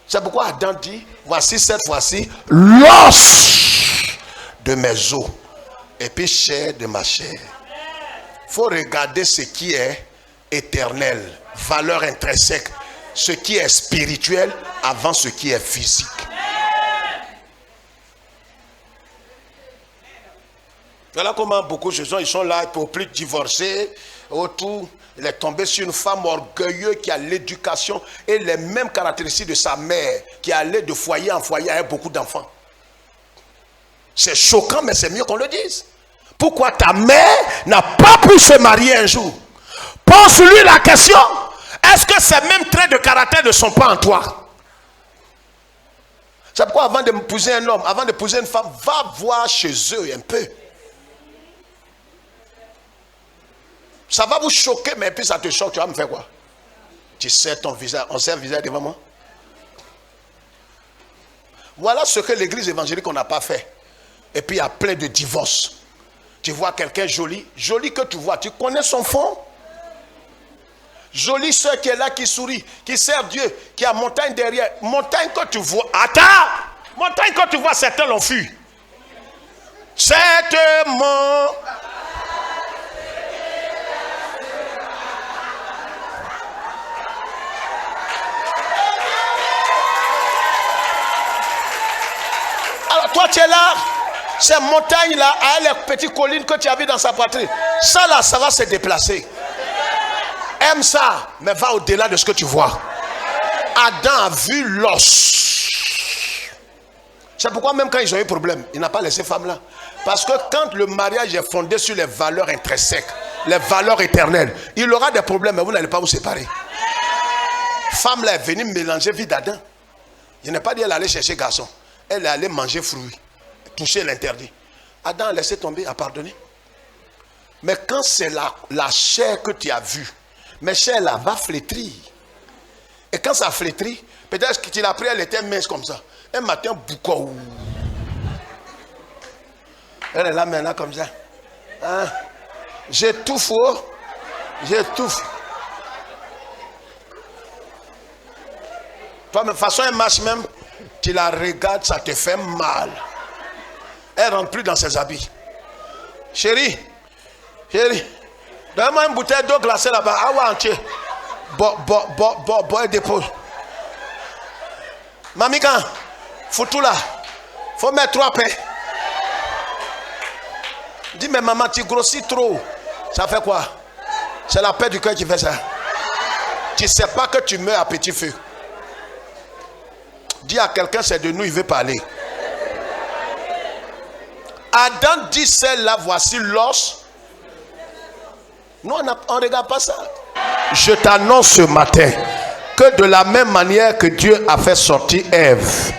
C'est pourquoi Adam dit, voici cette fois-ci l'os de mes os et puis chair de ma chair. Il faut regarder ce qui est éternel, valeur intrinsèque, ce qui est spirituel avant ce qui est physique. Voilà comment beaucoup de gens ils sont là pour plus divorcer. Autour, il est tombé sur une femme orgueilleuse qui a l'éducation et les mêmes caractéristiques de sa mère, qui allait de foyer en foyer avec beaucoup d'enfants. C'est choquant, mais c'est mieux qu'on le dise. Pourquoi ta mère n'a pas pu se marier un jour? Pose-lui la question. Est-ce que ces mêmes traits de caractère ne sont pas en toi? C'est pourquoi avant d'épouser un homme, avant d'épouser une femme, va voir chez eux un peu. Ça va vous choquer, mais puis ça te choque, tu vas me faire quoi? Tu sais ton visage, on sait un visage devant moi. Voilà ce que l'église évangélique n'a pas fait. Et puis il y a plein de divorces. Tu vois quelqu'un joli, joli que tu vois, tu connais son fond. Jolie soeur qui est là, qui sourit, qui sert Dieu, qui a montagne derrière. Montagne que tu vois, attends, montagne que tu vois, certains l'ont fui. Cette montagne. Toi, tu es là. Ces montagnes-là, les petites collines que tu as vues dans sa poitrine, ça là, ça va se déplacer. Aime ça, mais va au-delà de ce que tu vois. Adam a vu l'os. C'est pourquoi même quand ils ont eu problème, il n'a pas laissé femme là. Parce que quand le mariage est fondé sur les valeurs intrinsèques, les valeurs éternelles, il aura des problèmes, mais vous n'allez pas vous séparer. Femme là est venue mélanger vie d'Adam. Je n'ai pas dit qu'elle allait chercher garçon. Elle est allée manger fruits, toucher l'interdit. Adam a laissé tomber, a pardonné. Mais quand c'est la chair que tu as vue, mais chair là va flétrir. Et quand ça flétrit, peut-être que tu l'as pris, elle était mince comme ça. Un matin, boucou. Elle est là maintenant comme ça. Hein? J'étouffe, oh. J'étouffe. Toi, de toute façon, elle marche même. Tu la regardes, ça te fait mal. Elle ne rentre plus dans ses habits. Chérie, donne-moi une bouteille d'eau glacée là-bas. Ah ouais, entier. Bois et dépose. Mamika, faut tout là. Faut mettre 3 pains. Dis, mais maman, tu grossis trop. Ça fait quoi? C'est la paix du cœur qui fait ça. Tu ne sais pas que tu meurs à petit feu. Dis à quelqu'un, c'est de nous, il veut parler. Adam dit celle-là, voici l'os. Nous, on ne regarde pas ça. Je t'annonce ce matin que de la même manière que Dieu a fait sortir Ève,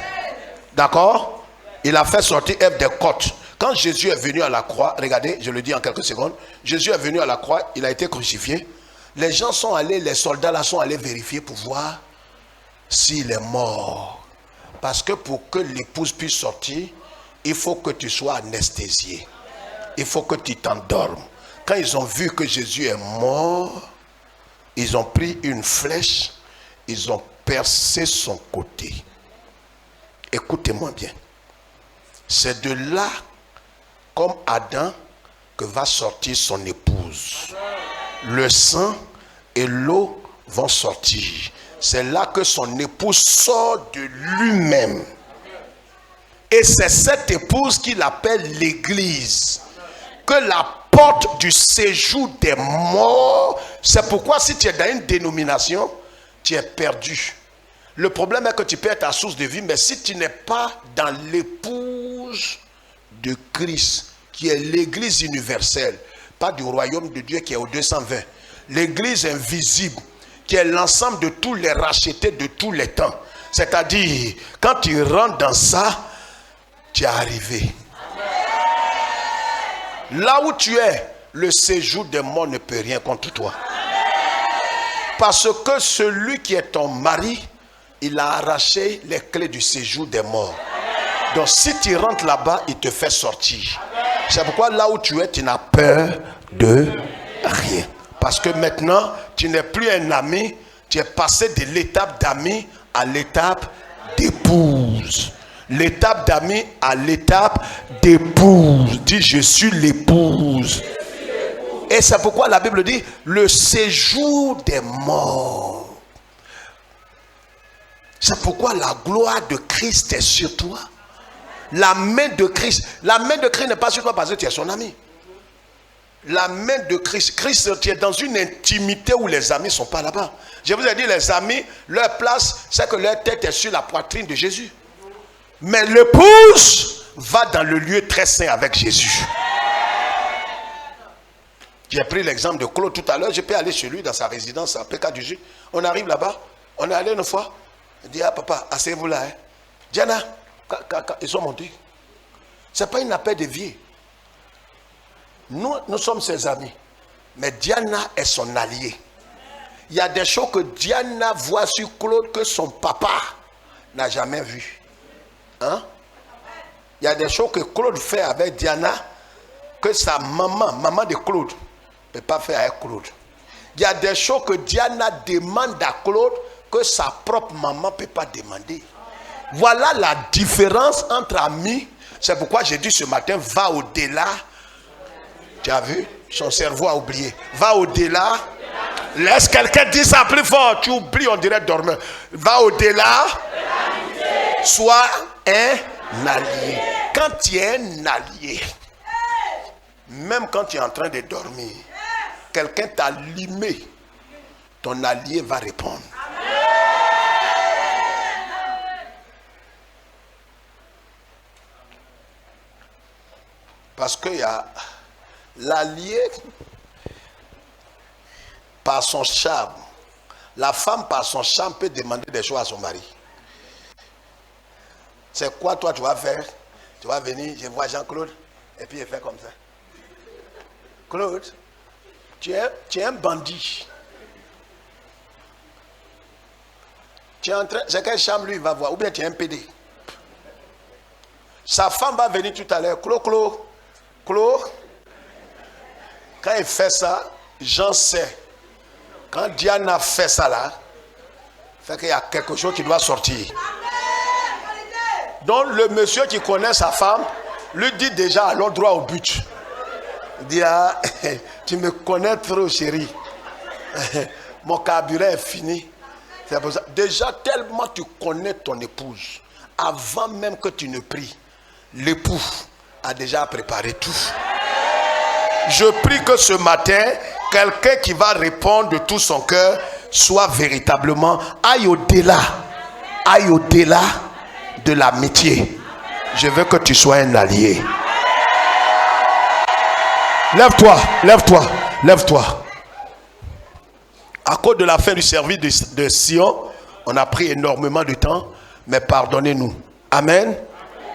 d'accord? Il a fait sortir Ève des côtes. Quand Jésus est venu à la croix, regardez, je le dis en quelques secondes, Jésus est venu à la croix, il a été crucifié. Les gens sont allés, les soldats là sont allés vérifier pour voir s'il est mort. Parce que pour que l'épouse puisse sortir, il faut que tu sois anesthésié. Il faut que tu t'endormes. Quand ils ont vu que Jésus est mort, ils ont pris une flèche, ils ont percé son côté. Écoutez-moi bien. C'est de là, comme Adam, que va sortir son épouse. Le sang et l'eau vont sortir. C'est là que son épouse sort de lui-même. Et c'est cette épouse qu'il appelle l'église. Que la porte du séjour des morts. C'est pourquoi si tu es dans une dénomination, tu es perdu. Le problème est que tu perds ta source de vie, mais si tu n'es pas dans l'épouse de Christ, qui est l'église universelle, pas du royaume de Dieu qui est au 220, l'église invisible, qui est l'ensemble de tous les rachetés de tous les temps. C'est-à-dire, quand tu rentres dans ça, tu es arrivé. Là où tu es, le séjour des morts ne peut rien contre toi. Parce que celui qui est ton mari, il a arraché les clés du séjour des morts. Donc si tu rentres là-bas, il te fait sortir. C'est pourquoi là où tu es, tu n'as peur de rien. Parce que maintenant, tu n'es plus un ami, tu es passé de l'étape d'ami à l'étape d'épouse. L'étape d'ami à l'étape d'épouse. Dis, je suis l'épouse. Et c'est pourquoi la Bible dit, le séjour des morts. C'est pourquoi la gloire de Christ est sur toi. La main de Christ n'est pas sur toi parce que tu es son ami. La main de Christ, tu es dans une intimité où les amis ne sont pas là-bas. Je vous ai dit, les amis, leur place, c'est que leur tête est sur la poitrine de Jésus. Mais l'épouse va dans le lieu très saint avec Jésus. J'ai pris l'exemple de Claude tout à l'heure. Je peux aller chez lui dans sa résidence à PK18. On arrive là-bas. On est allé une fois. Il dit, ah papa, asseyez-vous là. Hein. Diana, ils sont montés. Ce n'est pas une appel de vie. Nous sommes ses amis. Mais Diana est son allié. Il y a des choses que Diana voit sur Claude que son papa n'a jamais vues. Hein? Il y a des choses que Claude fait avec Diana que sa maman de Claude, ne peut pas faire avec Claude. Il y a des choses que Diana demande à Claude que sa propre maman ne peut pas demander. Voilà la différence entre amis. C'est pourquoi j'ai dit ce matin, va au-delà. Tu as vu? Son cerveau a oublié. Va au-delà. Laisse quelqu'un dire ça plus fort. Tu oublies, on dirait dormeur. Va au-delà. Sois un allié. quand tu es un allié, même quand tu es en train de dormir, quelqu'un t'a allumé, ton allié va répondre. Parce qu'il y a l'allié par son charme. La femme par son charme peut demander des choses à son mari. C'est quoi toi tu vas faire? Tu vas venir, je vois Jean-Claude, et puis il fait comme ça. Claude, tu es un bandit. Tu es en train, c'est quelle chambre lui il va voir? Ou bien tu es un PD. Sa femme va venir tout à l'heure. Claude. Quand il fait ça, j'en sais. Quand Diana fait ça là, fait qu'il y a quelque chose qui doit sortir. Donc le monsieur qui connaît sa femme lui dit déjà allons droit au but. Il dit ah, tu me connais trop chérie. Mon carburant est fini. C'est pour ça. Déjà tellement tu connais ton épouse. Avant même que tu ne pries, l'époux a déjà préparé tout. Je prie que ce matin, quelqu'un qui va répondre de tout son cœur soit véritablement aille au-delà de l'amitié. Je veux que tu sois un allié. Lève-toi. À cause de la fin du service de Sion, on a pris énormément de temps, mais pardonnez-nous. Amen.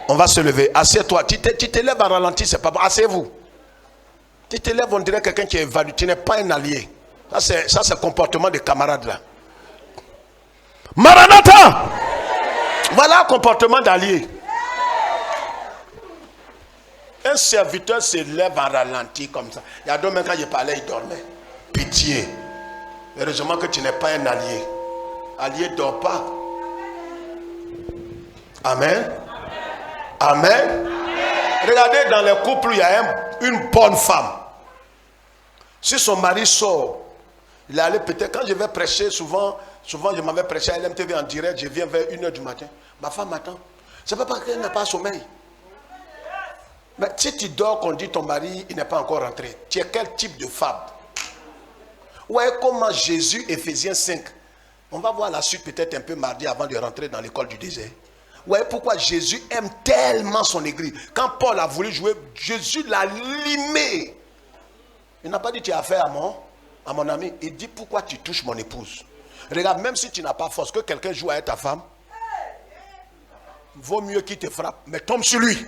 On va se lever. Assieds-toi. Tu te lèves à ralenti, c'est pas bon. Asseyez-vous. Tu te lèves, on dirait quelqu'un qui est évalué. Tu n'es pas un allié. Ça, c'est le comportement des camarades là. Maranatha! Voilà un comportement d'allié. Un serviteur se lève en ralenti comme ça. Il y a deux mecs quand il parlait, il dormait. Pitié. Heureusement que tu n'es pas un allié. Allié ne dort pas. Amen. Amen. Regardez dans les couples, il y a une bonne femme. Si son mari sort, il est allé peut-être, quand je vais prêcher, souvent je m'avais prêché à LMTV en direct, je viens vers 1h du matin. Ma femme m'attend. C'est pas parce qu'elle n'a pas sommeil. Mais si tu dors, qu'on dit ton mari, il n'est pas encore rentré. Tu es quel type de femme? Ouais, comment Jésus, Ephésiens 5. On va voir la suite peut-être un peu mardi avant de rentrer dans l'école du désert. Ouais, pourquoi Jésus aime tellement son église. Quand Paul a voulu jouer, Jésus l'a limé. Il n'a pas dit tu as affaire à mon ami. Il dit pourquoi tu touches mon épouse. Regarde, même si tu n'as pas force, que quelqu'un joue avec ta femme, vaut mieux qu'il te frappe, mais tombe sur lui.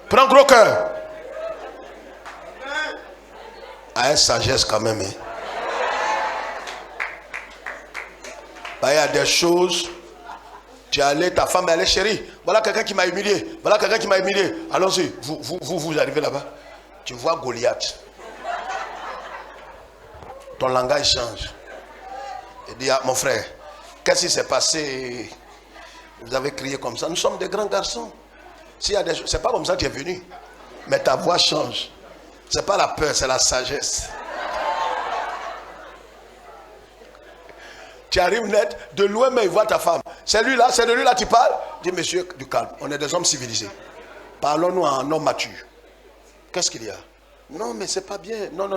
Prends gros cœur. À une sagesse quand même. Hein. Bah, il y a des choses. Tu es allé, ta femme, elle est chérie. Voilà quelqu'un qui m'a humilié. Voilà quelqu'un qui m'a humilié. Allons-y. Vous arrivez là-bas. Tu vois Goliath. Ton langage change. Il dit, ah, mon frère, qu'est-ce qui s'est passé? Vous avez crié comme ça. Nous sommes des grands garçons. S'il y a des choses, c'est pas comme ça que tu es venu. Mais ta voix change. C'est pas la peur, c'est la sagesse. Tu arrives net, de loin, mais il voit ta femme. C'est lui là, c'est de lui là tu parles. Dis, monsieur, du calme. On est des hommes civilisés. Parlons-nous en homme mature. Qu'est-ce qu'il y a? Non, mais c'est pas bien. Non.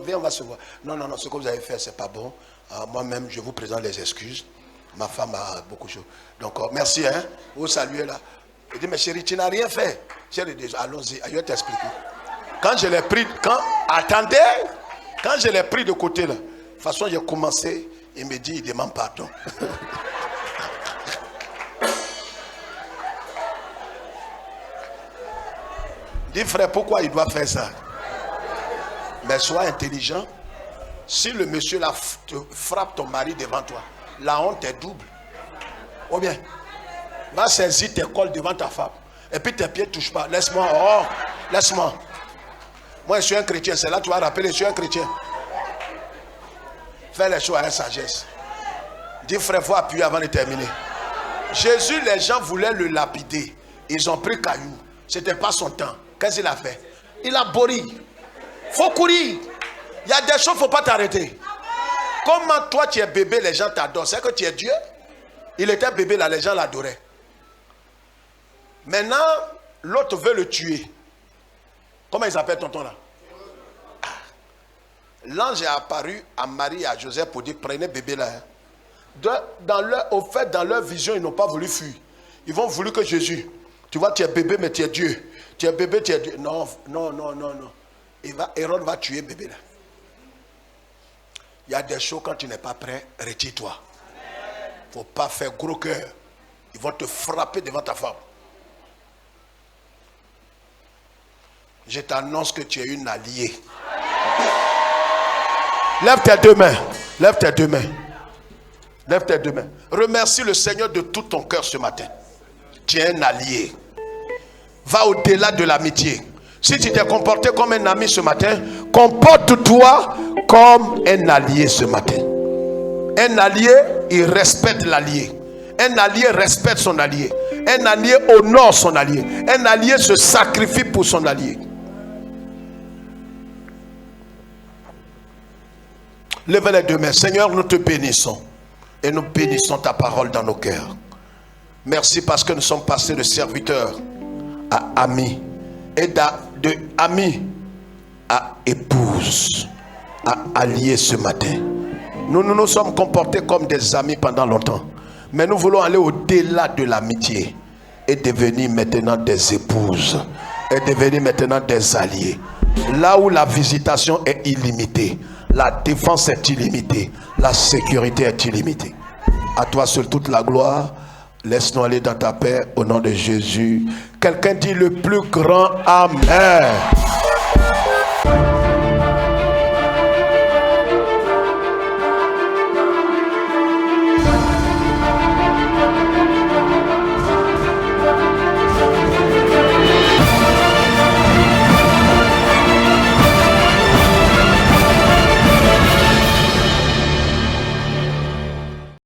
Viens, on va se voir. Non. Ce que vous avez fait, c'est pas bon. Moi-même, je vous présente les excuses. Ma femme a beaucoup de choses. Donc, merci, hein. Vous saluez là. Il dit, mais chérie, tu n'as rien fait. Chérie, allons-y, je vais t'expliquer. Quand je l'ai pris, attendez, quand je l'ai pris de côté là, de toute façon, j'ai commencé, il me dit, il demande pardon. Dis frère, pourquoi il doit faire ça? Mais sois intelligent. Si le monsieur là te frappe ton mari devant toi, la honte est double. Ou bien, va saisir tes cols devant ta femme. Et puis tes pieds ne touchent pas. Laisse-moi. Oh, laisse-moi. Moi, je suis un chrétien. C'est là que tu vas rappeler, je suis un chrétien. Fais les choses avec sagesse. Dis frère, il faut appuyer avant de terminer. Jésus, les gens voulaient le lapider. Ils ont pris caillou. Ce n'était pas son temps. Qu'est-ce qu'il a fait? Il a bourri. Il faut courir. Il y a des choses, il ne faut pas t'arrêter. Comment toi tu es bébé, les gens t'adorent. C'est que tu es Dieu. Il était bébé là, les gens l'adoraient. Maintenant, l'autre veut le tuer. Comment il s'appelle tonton là? L'ange est apparu à Marie et à Joseph pour dire prenez bébé là. Au fait, dans leur vision, ils n'ont pas voulu fuir. Ils ont voulu que Jésus, tu vois, tu es bébé, mais tu es Dieu. Tu es bébé, tu es Dieu. Non. Hérode va tuer bébé là. Il y a des choses quand tu n'es pas prêt, retire-toi. Il ne faut pas faire gros cœur. Ils vont te frapper devant ta femme. Je t'annonce que tu es une alliée. Lève tes deux mains. Lève tes deux mains. Lève tes deux mains. Remercie le Seigneur de tout ton cœur ce matin. Tu es un allié. Va au-delà de l'amitié. Si tu t'es comporté comme un ami ce matin, comporte-toi comme un allié ce matin. Un allié, il respecte l'allié. Un allié respecte son allié. Un allié honore son allié. Un allié se sacrifie pour son allié. Lève les deux mains. Seigneur, nous te bénissons. Et nous bénissons ta parole dans nos cœurs. Merci parce que nous sommes passés de serviteurs à amis. Et de amis à épouse, à alliés ce matin. Nous nous sommes comportés comme des amis pendant longtemps. Mais nous voulons aller au-delà de l'amitié. Et devenir maintenant des épouses. Et devenir maintenant des alliés. Là où la visitation est illimitée. La défense est illimitée. La sécurité est illimitée. À toi seul toute la gloire. Laisse-nous aller dans ta paix au nom de Jésus. Quelqu'un dit le plus grand Amen.